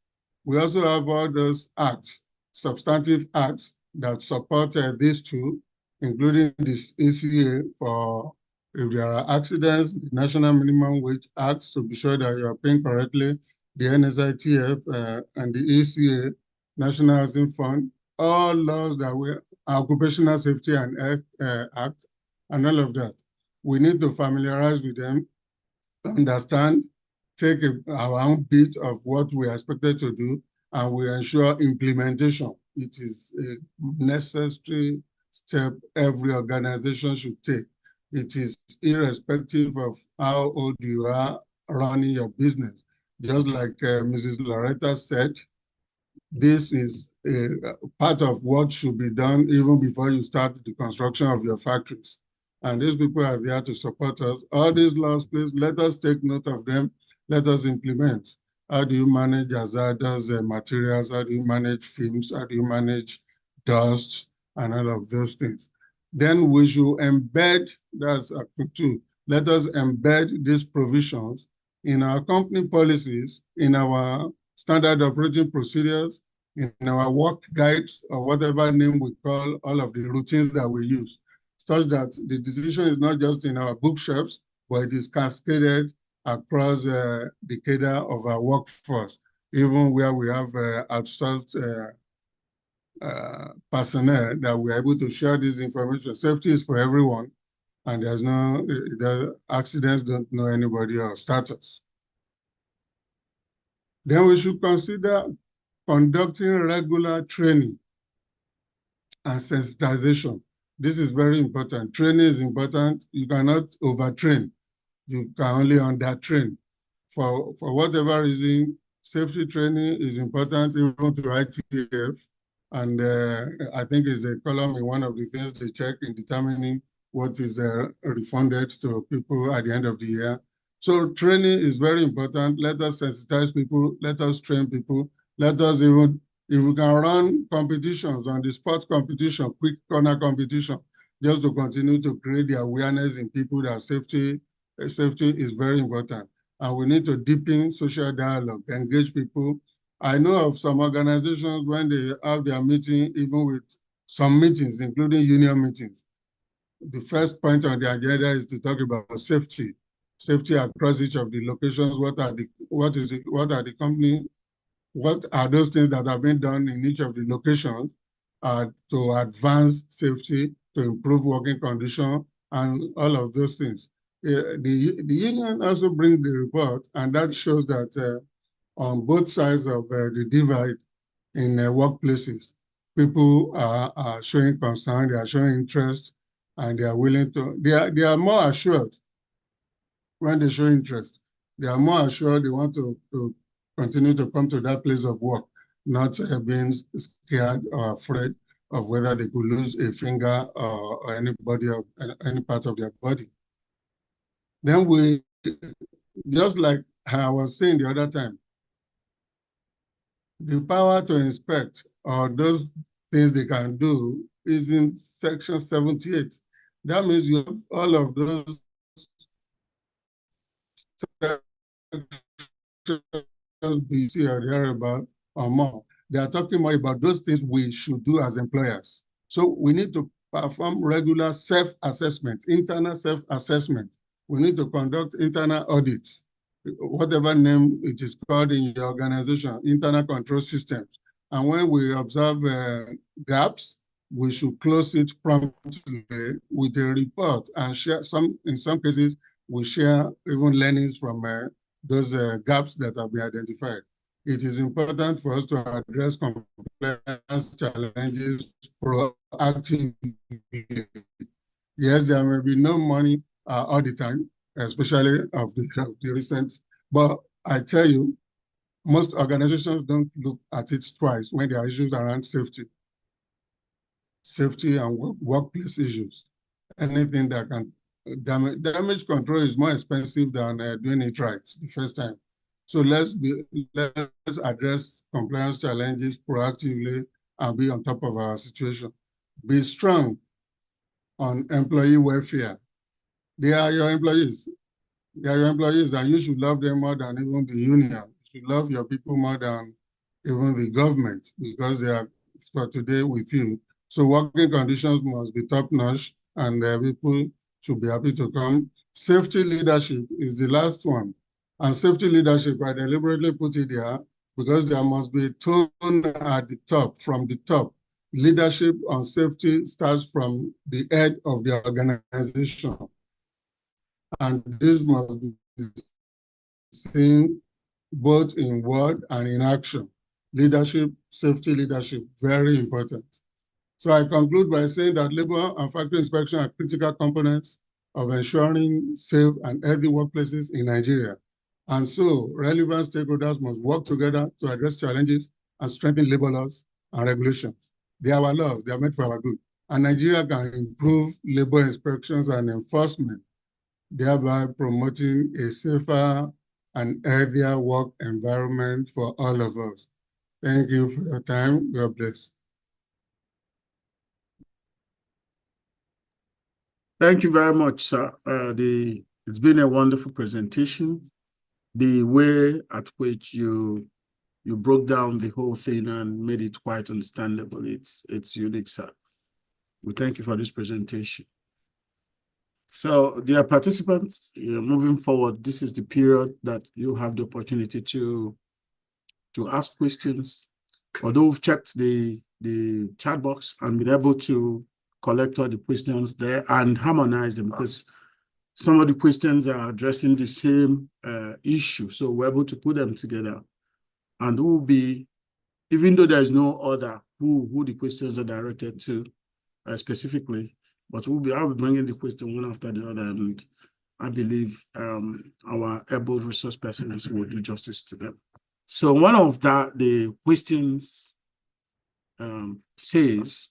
We also have all those acts, substantive acts that support these two, including this ACA for if there are accidents, the National Minimum Wage Act to be sure that you are paying correctly, the NSITF and the ACA, National Housing Fund, all laws that we, Occupational Safety and Health Act, and all of that. We need to familiarize with them, understand, take our own bit of what we are expected to do, and we ensure implementation. It is a necessary step every organization should take. It is irrespective of how old you are running your business. Just like Mrs. Loretta said, this is a part of what should be done even before you start the construction of your factories. And these people are there to support us. All these laws, please let us take note of them. Let us implement. How do you manage hazardous materials? How do you manage fumes? How do you manage dust and all of those things? Then we should embed, that's two, let us embed these provisions in our company policies, in our standard operating procedures, in our work guides, or whatever name we call all of the routines that we use, such that the decision is not just in our bookshelves, but it is cascaded across the cadre of our workforce, even where we have outsourced personnel, that we're able to share this information. Safety is for everyone, and there's no, the accidents don't know anybody or status. Then we should consider conducting regular training and sensitization. This is very important. Training is important. You cannot overtrain. You can only undertrain. For whatever reason, safety training is important even to ITF. And I think it's a column in one of the things they check in determining what is refunded to people at the end of the year. So training is very important. Let us sensitize people. Let us train people. Let us even, if we can run competitions on the sports competition, quick corner competition, just to continue to create the awareness in people that safety is very important. And we need to deepen social dialogue, engage people. I know of some organizations when they have their meeting, even with some meetings, including union meetings, the first point on the agenda is to talk about safety across each of the locations. What are those things that have been done in each of the locations to advance safety, to improve working conditions, and all of those things. The union also brings the report, and that shows that on both sides of the divide in workplaces, people are showing concern, they are showing interest, and they are willing to, they are more assured when they show interest. They are more assured they want to continue to come to that place of work, not being scared or afraid of whether they could lose a finger or any part of their body. Then we, just like I was saying the other time, the power to inspect or those things they can do is in section 78. That means you have all of those BC or thereabout or more. They are talking more about those things we should do as employers. So we need to perform regular self-assessment, internal self-assessment. We need to conduct internal audits, whatever name it is called in your organization, internal control systems. And when we observe gaps, we should close it promptly with a report and share in some cases, we share even learnings from those gaps that have been identified. It is important for us to address compliance challenges proactively. Yes, there may be no money all the time, especially of the recent, but I tell you, most organizations don't look at it twice when there are issues around safety and workplace issues. Anything that can damage control is more expensive than doing it right the first time. So let's address compliance challenges proactively and be on top of our situation. Be strong on employee welfare. They are your employees. They are your employees, and you should love them more than even the union. You should love your people more than even the government, because they are for today with you. So working conditions must be top-notch, and people should be happy to come. Safety leadership is the last one. And safety leadership, I deliberately put it there because there must be a tone at the top, from the top. Leadership on safety starts from the head of the organization. And this must be seen both in word and in action. Leadership, safety leadership, very important. So I conclude by saying that labor and factory inspection are critical components of ensuring safe and healthy workplaces in Nigeria. And so relevant stakeholders must work together to address challenges and strengthen labor laws and regulations. They are our laws, they are made for our good. And Nigeria can improve labor inspections and enforcement, thereby promoting a safer and healthier work environment for all of us. Thank you for your time. God bless. Thank you very much, sir. It's been a wonderful presentation. The way at which you broke down the whole thing and made it quite understandable, it's unique, sir. We thank you for this presentation. So, dear participants, moving forward, this is the period that you have the opportunity to ask questions. Although we've checked the chat box and been able to collect all the questions there and harmonize them, because some of the questions are addressing the same issue. So we're able to put them together, and we'll be even though there is no order who the questions are directed to specifically, but I'll be bringing the question one after the other, and I believe our able resource persons will do justice to them. So one of the questions says,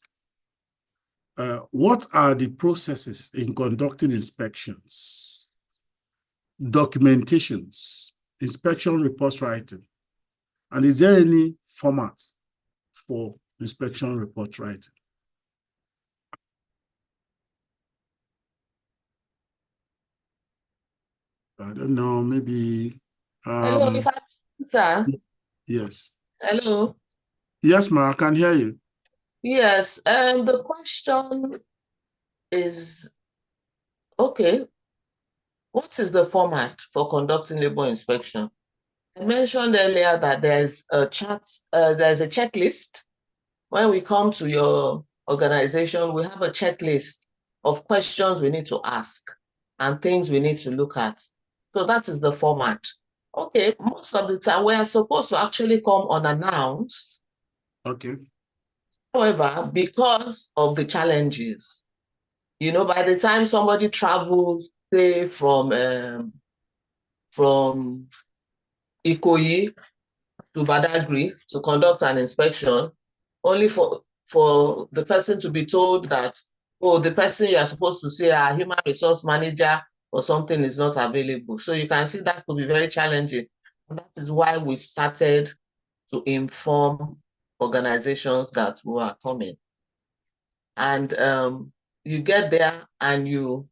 what are the processes in conducting inspections, documentations, inspection reports writing, and is there any format for inspection report writing? I don't know, maybe. Hello, if I answer. Yes. Hello. Yes, ma, I can hear you. Yes, the question is, okay, what is the format for conducting labor inspection? I mentioned earlier that there's a checklist. When we come to your organization, we have a checklist of questions we need to ask and things we need to look at. So that is the format. Okay, most of the time we are supposed to actually come unannounced. Okay. However, because of the challenges, by the time somebody travels, say from Ikoyi to Badagry to conduct an inspection, only for the person to be told that, oh, the person you are supposed to say, a human resource manager or something is not available. So you can see that could be very challenging. And that is why we started to inform organizations that we are coming. And you get there and you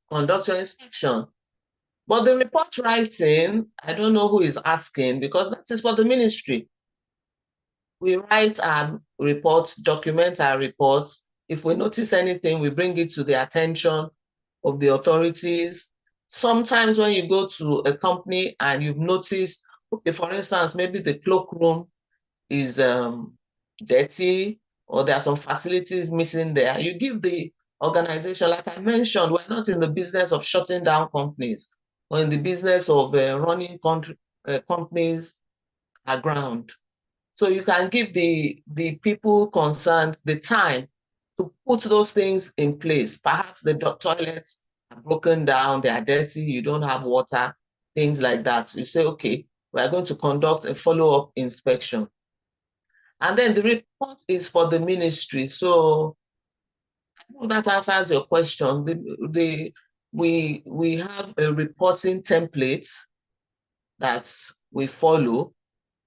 conduct your inspection. But the report writing, I don't know who is asking, because that is for the ministry. We write our reports, document our reports. If we notice anything, we bring it to the attention of the authorities. Sometimes when you go to a company and you've noticed, okay, for instance, maybe the cloakroom is dirty, or there are some facilities missing there, you give the organization, like I mentioned, we're not in the business of shutting down companies. We're in the business of running companies aground. So you can give the people concerned the time to put those things in place. Perhaps the toilets are broken down, they are dirty, you don't have water, things like that. You say, okay, we are going to conduct a follow-up inspection. And then the report is for the ministry. So I hope that answers your question. We have a reporting template that we follow.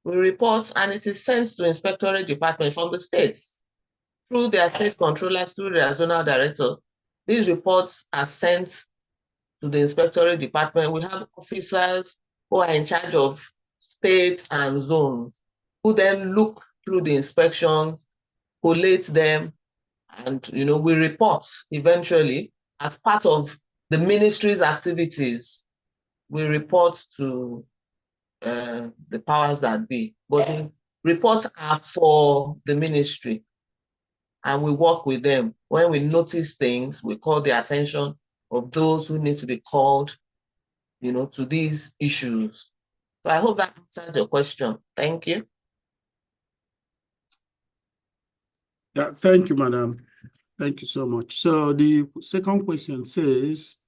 We report and it is sent to inspectorate department from the states through their state controllers, through their zonal director. These reports are sent to the inspectorate department. We have officers who are in charge of states and zones who then look through the inspections, collate them, and we report eventually as part of the ministry's activities. We report to the powers that be, but the reports are for the ministry, and we work with them. When we notice things, we call the attention of those who need to be called, to these issues. So I hope that answers your question. Thank you. Yeah, thank you, madam. Thank you so much. So the second question says,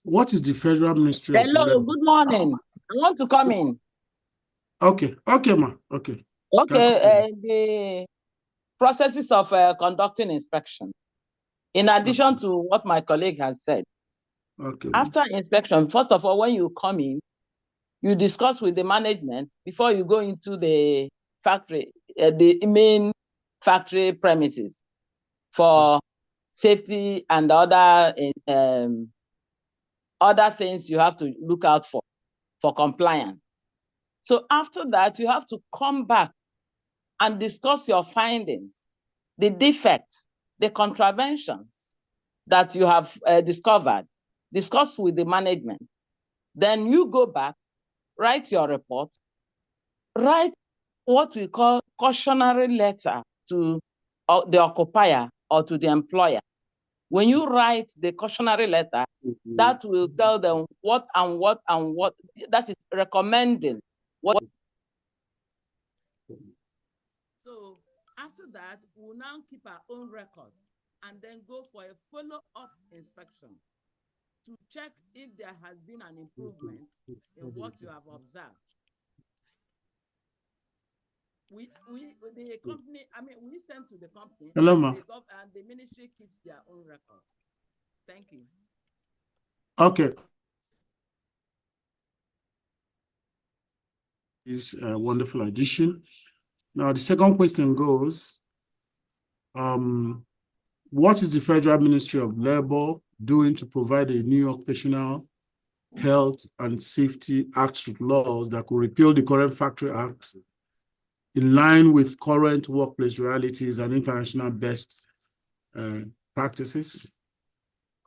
what is the Federal Ministry of Labor? Hello, good morning. I want to come in. Okay, ma. Okay. Okay, the processes of conducting inspection. In addition to what my colleague has said, okay. After inspection, first of all, when you come in, you discuss with the management before you go into the factory, the main factory premises for safety and other things you have to look out for compliance. So after that, you have to come back and discuss your findings, the defects, the contraventions that you have discovered, discuss with the management. Then you go back, write your report, write what we call cautionary letter to the occupier or to the employer. When you write the cautionary letter, that will tell them what and what and what, that is recommending what. So after that, we'll now keep our own record and then go for a follow-up inspection to check if there has been an improvement in what you have observed. The company, I mean, we send to the company. Hello, ma. And the ministry keeps their own record. Thank you. Okay. Is a wonderful addition. Now, the second question goes, what is the Federal Ministry of Labor doing to provide a new occupational health and safety act with laws that could repeal the current Factory Act in line with current workplace realities and international best practices?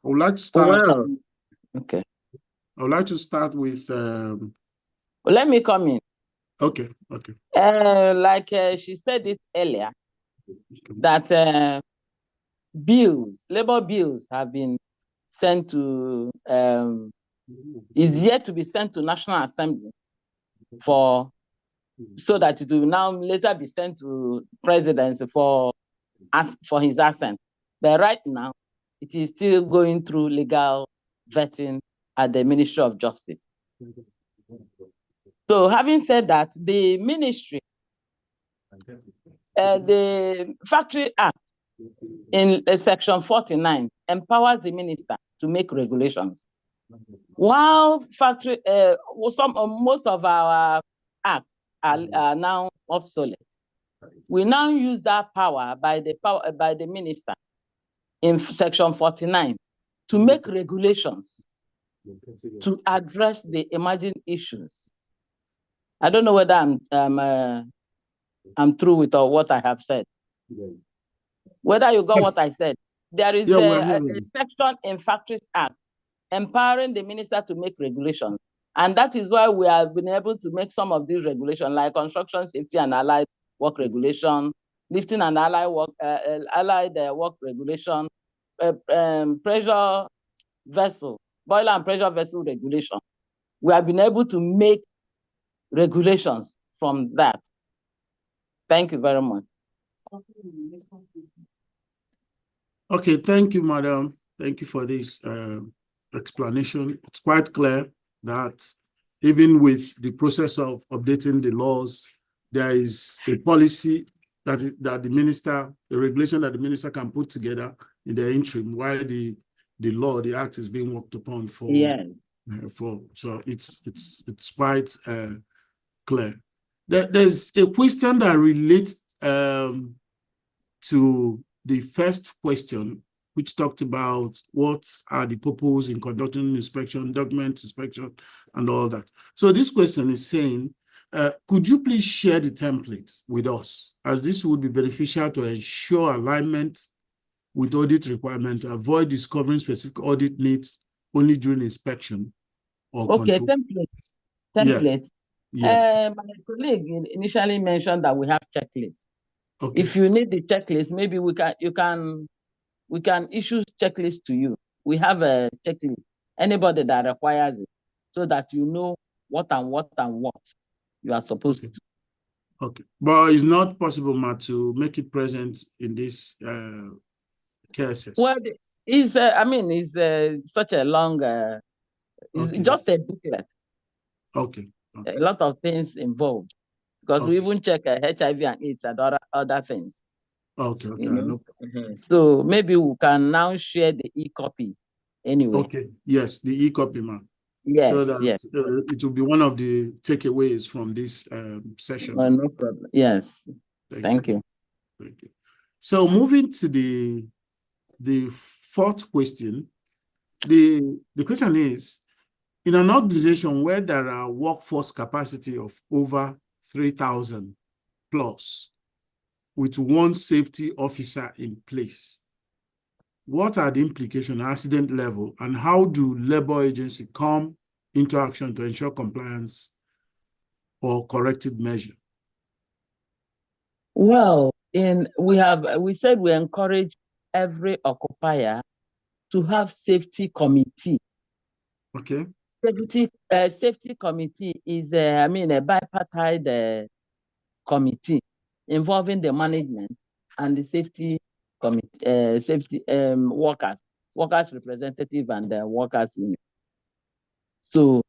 I would like to start. Well, okay. I would like to start with. Well, let me come in. Okay. Okay. Like she said it earlier, that bills, labor bills, have been sent to. Is yet to be sent to National Assembly so that it will now later be sent to presidency for his assent. But right now, it is still going through legal vetting at the Ministry of Justice. So having said that, the ministry, the Factory Act in Section 49 empowers the minister to make regulations. While most of our acts are now obsolete, we now use that power by the minister in Section 49 to make regulations to address the emerging issues. I don't know whether I'm through with what I have said. Whether you got what I said. There is a section in Factories Act empowering the minister to make regulations. And that is why we have been able to make some of these regulations, like construction safety and allied work regulation, lifting and allied work regulation, pressure vessel, boiler and pressure vessel regulation. We have been able to make regulations from that. Thank you very much. Okay, thank you, madam. Thank you for this explanation. It's quite clear that even with the process of updating the laws, there is a policy that the minister, a regulation that the minister can put together in the interim while the law, the act is being worked upon for. Yeah. So it's quite clear. There's a question that relates to the first question, which talked about what are the purpose in conducting inspection, document inspection, and all that. So this question is saying, could you please share the template with us, as this would be beneficial to ensure alignment with audit requirements, avoid discovering specific audit needs only during inspection or control. Template. Yes. My colleague initially mentioned that we have checklists. Okay. If you need the checklist, maybe we can issue checklist to you. We have a checklist. Anybody that requires it, so that you know what and what you are supposed to. Okay, but it's not possible, Matt, to make it present in this cases. Well, it's such a long. It's just a booklet. Okay. A lot of things involved, because we even check HIV and AIDS and other things. Okay. So maybe we can now share the e-copy anyway. Okay. Yes, the e-copy, ma'am. Yes. So that it will be one of the takeaways from this session. No problem. Yes. Thank you. Thank you. So moving to the fourth question, the question is, in an organization where there are workforce capacity of over 3,000 plus, with one safety officer in place, what are the implications at accident level, and how do labor agencies come into action to ensure compliance or corrective measure? Well, we said we encourage every occupier to have safety committee. Okay. Safety committee is, a bipartite committee involving the management and the safety committee, workers representative and the workers union. So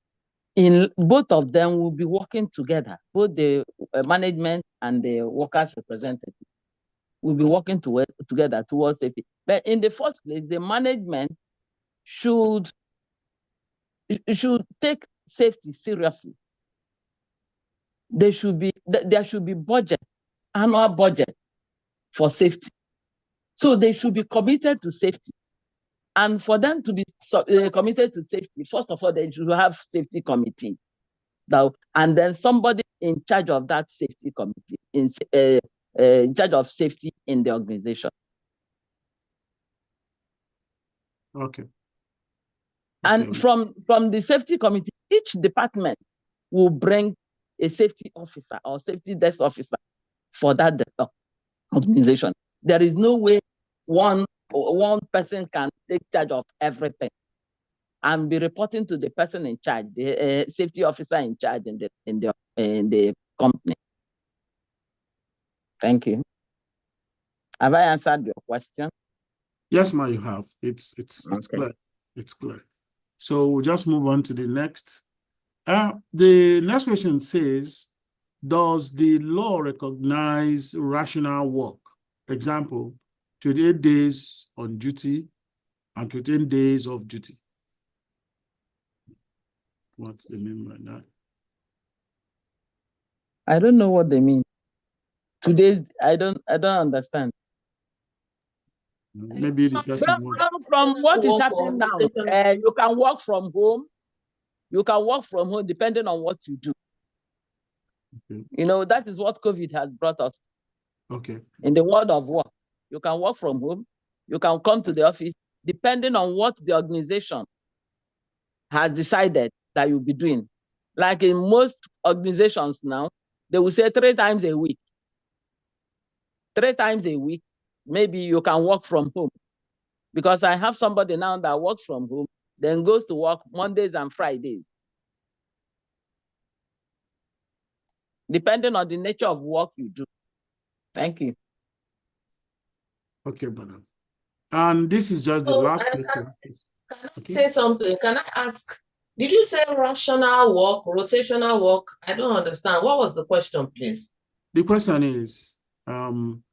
in both of them will be working together, both the management and the workers representative will be working together towards safety. But in the first place, the management should take safety seriously. There should be budget, annual budget for safety. So they should be committed to safety. And for them to be committed to safety, first of all, they should have safety committee. And then somebody in charge of that safety committee, in charge of safety in the organization. Okay. And from the safety committee, each department will bring a safety officer or safety desk officer for that organization. There is no way one person can take charge of everything and be reporting to the person in charge, the safety officer in charge in the company. Thank you. Have I answered your question? Yes, ma'am, you have. It's Okay. clear. It's clear. So we'll just move on to the next. The next question says, does the law recognize rational work? Example, 28 days on duty and 28 days off duty. What's the meaning by that? I don't know what they mean. Today's, I don't understand. Maybe the person from what is happening now, you can work from home. You can work from home depending on what you do. Okay. You know, that is what COVID has brought us. Okay. In the world of work, you can work from home. You can come to the office depending on what the organization has decided that you'll be doing. Like in most organizations now, they will say 3 times a week. 3 times a week, maybe you can work from home. Because I have somebody now that works from home, then goes to work Mondays and Fridays. Depending on the nature of work you do. Thank you. Okay, madam. And this is just the last question. Can I say something? Can I ask, did you say rational work, rotational work? I don't understand. What was the question, please? The question is,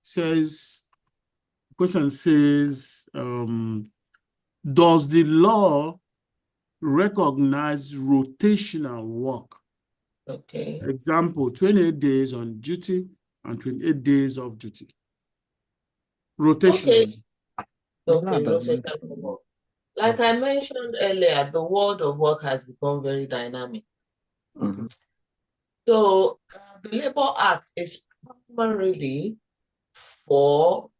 says, does the law recognize rotational work? Okay. Example, 28 days on duty and 28 days off duty. Rotational. Okay, rotational work. Like I mentioned earlier, the world of work has become very dynamic. Mhm. So the Labor Act is primarily for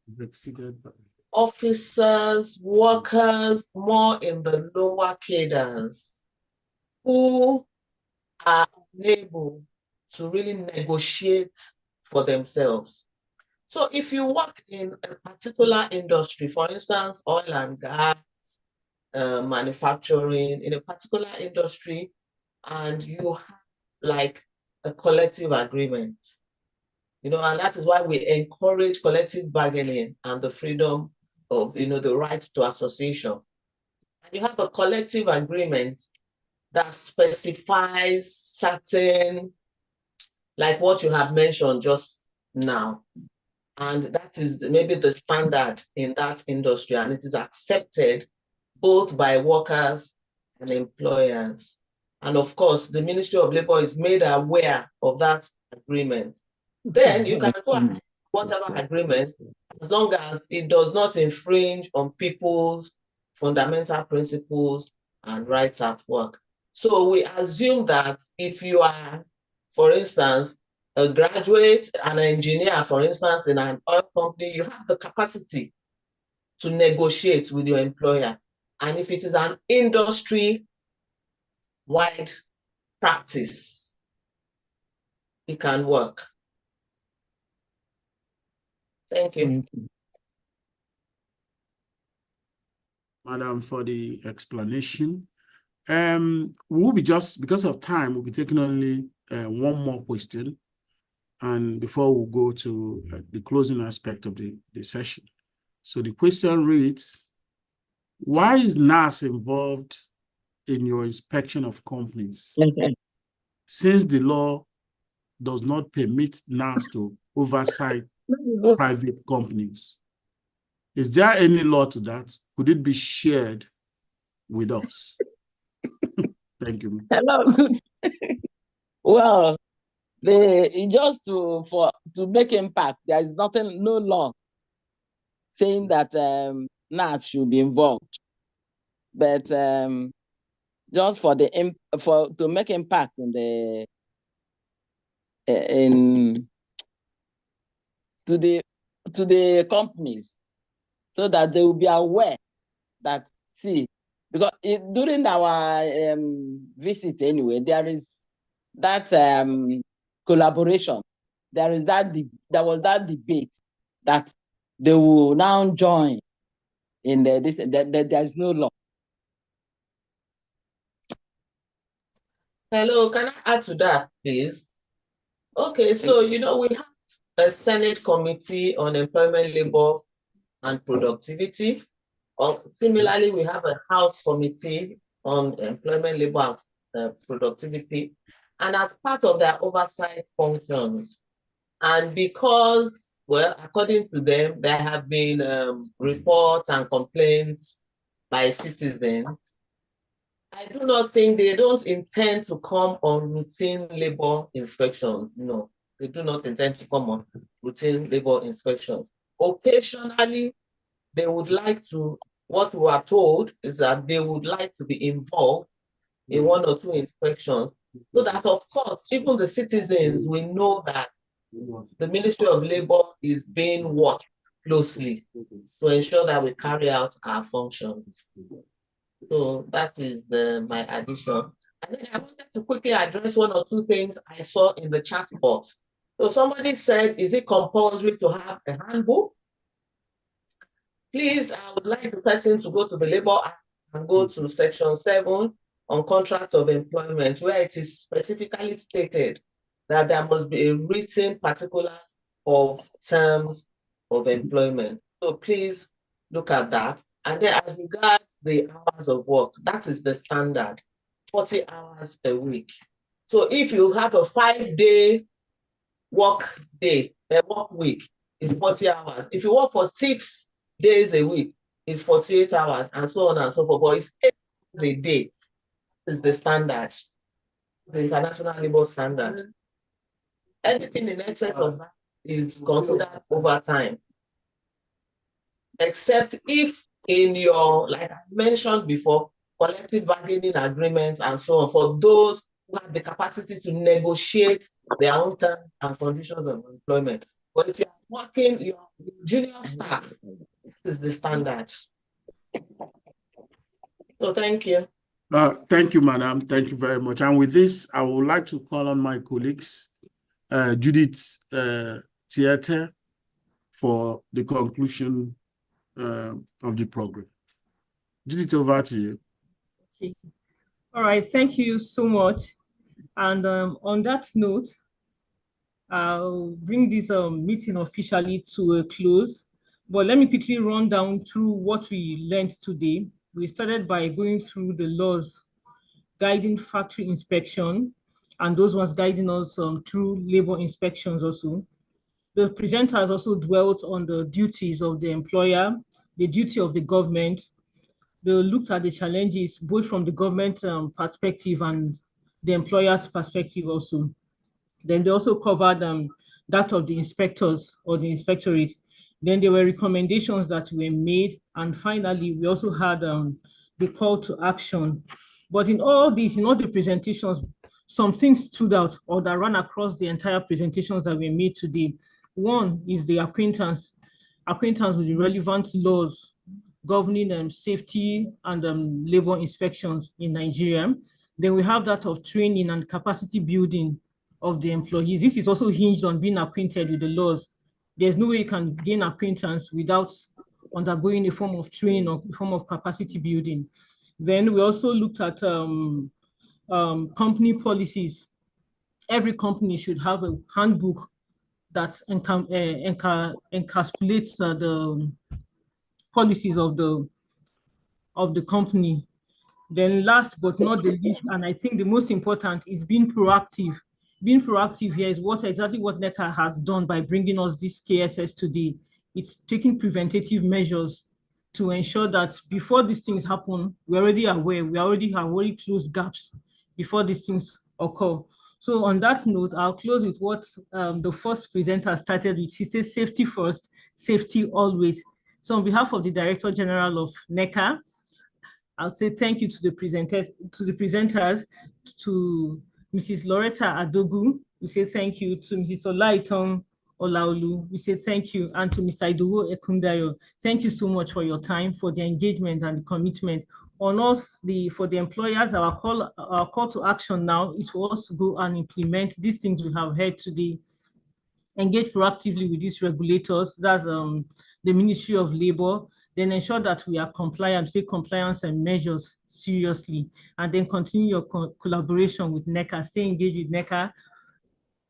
officers, workers, more in the lower cadres who are unable to really negotiate for themselves. So if you work in a particular industry, for instance, oil and gas, manufacturing, in a particular industry, and you have like a collective agreement, you know, and that is why we encourage collective bargaining and the freedom of, you know, the right to association. And you have a collective agreement that specifies certain, like what you have mentioned just now. And that is maybe the standard in that industry, and it is accepted both by workers and employers. And of course, the Ministry of Labor is made aware of that agreement. Then you can go ahead, whatever agreement, as long as it does not infringe on people's fundamental principles and rights at work. So we assume that if you are, for instance, a graduate, an engineer, for instance, in an oil company, you have the capacity to negotiate with your employer. And if it is an industry-wide practice, it can work. Thank you. Madam, for the explanation. We'll be just, because of time, we'll be taking only one more question, and before we go to the closing aspect of the session. So the question reads, why is NAS involved in your inspection of companies? Since the law does not permit NAS to oversight private companies. Is there any law to that? Could it be shared with us? Thank you. Hello. Well, just to make impact, there is no law saying that NAS should be involved, but just to make impact in to the companies, so that they will be aware that, see, because during our visit anyway, there is that collaboration. There was that debate that they will now join in there's no law. Hello, can I add to that, please? Okay, so we have a Senate Committee on Employment, Labor, and Productivity. Similarly, we have a House Committee on Employment, Labor, and Productivity. And as part of their oversight functions, and because, well, according to them, there have been reports and complaints by citizens, I do not think they don't intend to come on routine labor inspections. No, they do not intend to come on routine labor inspections. Occasionally, they would like to, what we are told is that they would like to be involved in one or two inspections, so that, of course, even the citizens will know that the Ministry of Labor is being watched closely to ensure that we carry out our functions. So that is my addition. And then I wanted to quickly address one or two things I saw in the chat box. So somebody said, is it compulsory to have a handbook? Please, I would like the person to go to the Labor Act and go to Section 7 on contract of employment, where it is specifically stated that there must be a written particulars of terms of employment. So please look at that. And then as regards the hours of work, that is the standard, 40 hours a week. So if you have a 5-day work week, it's 40 hours. If you work for 6 days a week, it's 48 hours, and so on and so forth. But it's 8 hours a day is the standard, the international labor standard. Anything in excess of that is considered overtime, except if in your, like I mentioned before, collective bargaining agreements and so on, for those who have the capacity to negotiate their own terms and conditions of employment. But if you're working, your junior staff, this is the standard. So thank you. Thank you, madam. Thank you very much. And with this, I would like to call on my colleagues, Judith Theater, for the conclusion of the program. Judith, over to you. Okay. All right. Thank you so much. And on that note, I'll bring this meeting officially to a close. But let me quickly run down through what we learned today. We started by going through the laws guiding factory inspection, and those ones guiding us through labor inspections also. The presenters also dwelt on the duties of the employer, the duty of the government. They looked at the challenges both from the government perspective and the employer's perspective also. Then they also covered that of the inspectors or the inspectorate. Then there were recommendations that were made. And finally, we also had the call to action. But in all these, in all the presentations, some things stood out or that ran across the entire presentations that were made today. One is the acquaintance with the relevant laws governing safety and labor inspections in Nigeria. Then we have that of training and capacity building of the employees. This is also hinged on being acquainted with the laws. There's no way you can gain acquaintance without undergoing a form of training or a form of capacity building. Then we also looked at company policies. Every company should have a handbook that encapsulates the policies of the company. Then last but not the least, and I think the most important, is being proactive. Being proactive here is exactly what NECA has done by bringing us this KSS today. It's taking preventative measures to ensure that before these things happen, we're already aware, we already have closed gaps before these things occur. So on that note, I'll close with what the first presenter started with. She says, safety first, safety always. So on behalf of the Director General of NECA, I'll say thank you to the presenters, to Mrs. Loretta Adogu. We say thank you to Mrs. Olaiton Olaolu. We say thank you, and to Mr. Idowu Ekundayo. Thank you so much for your time, for the engagement and the commitment. On us, for the employers, our call to action now is for us to go and implement these things we have heard today. Engage proactively with these regulators, that's the Ministry of Labor, then ensure that we are compliant, take compliance and measures seriously, and then continue your collaboration with NECA, stay engaged with NECA,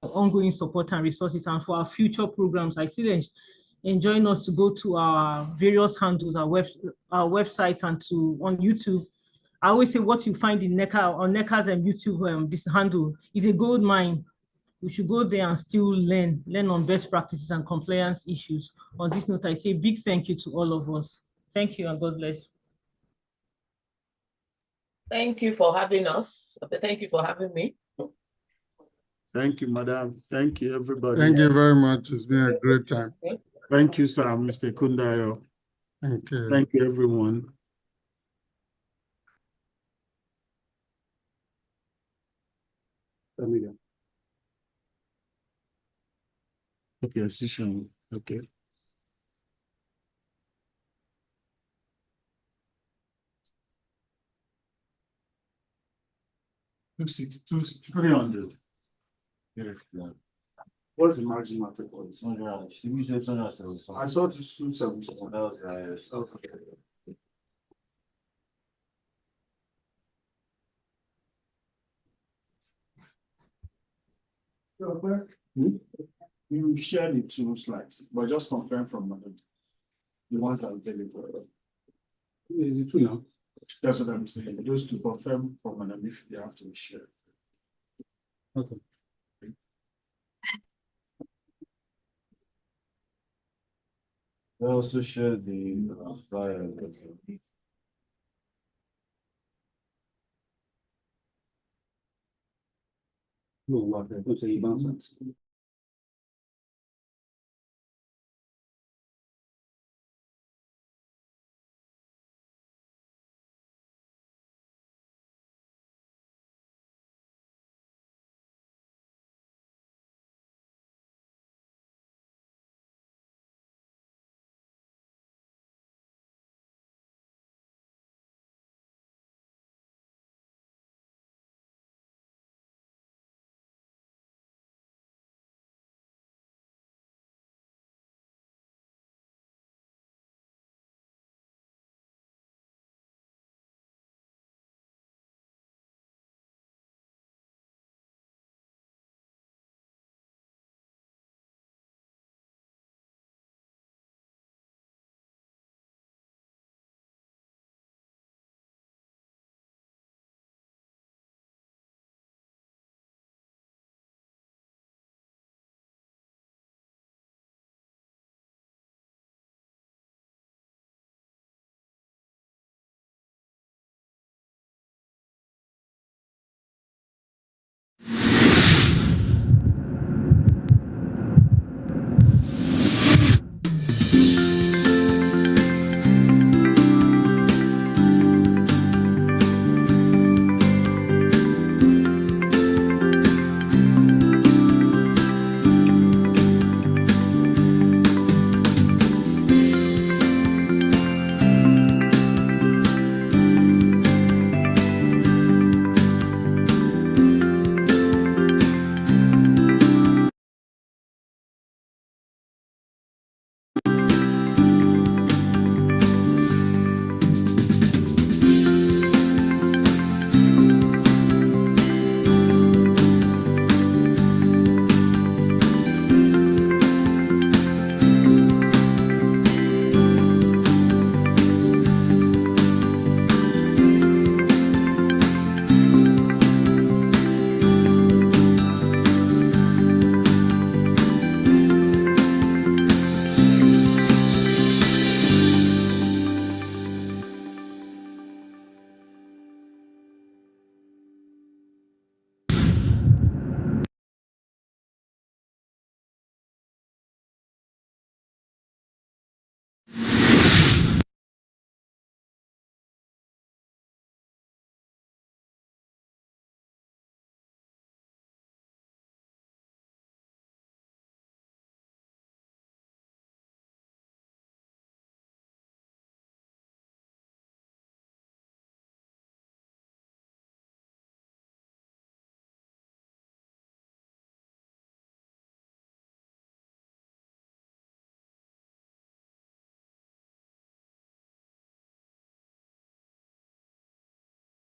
ongoing support and resources, and for our future programs. I see them enjoying us to go to our various handles, our website, and on YouTube. I always say what you find in NECA, on NECA's and YouTube, this handle is a gold mine. We should go there and still learn on best practices and compliance issues. On this note, I say big thank you to all of us. Thank you and God bless. Thank you for having us. Thank you for having me. Thank you, madam. Thank you, everybody. Thank you very much. It's been a great time. Thank you, sir, Mr. Kundayo. Thank you. Thank you, everyone. Okay, session. Okay. $260, $300. Yeah. What's the margin of the policy? I saw it was 270. Okay. You share the 2 slides, but just confirm from the ones that will get it. Is it 2 now? That's what I'm saying. Just to confirm from Madam if they have to be shared. Okay. I also share the flyer. No, don't say you bounce.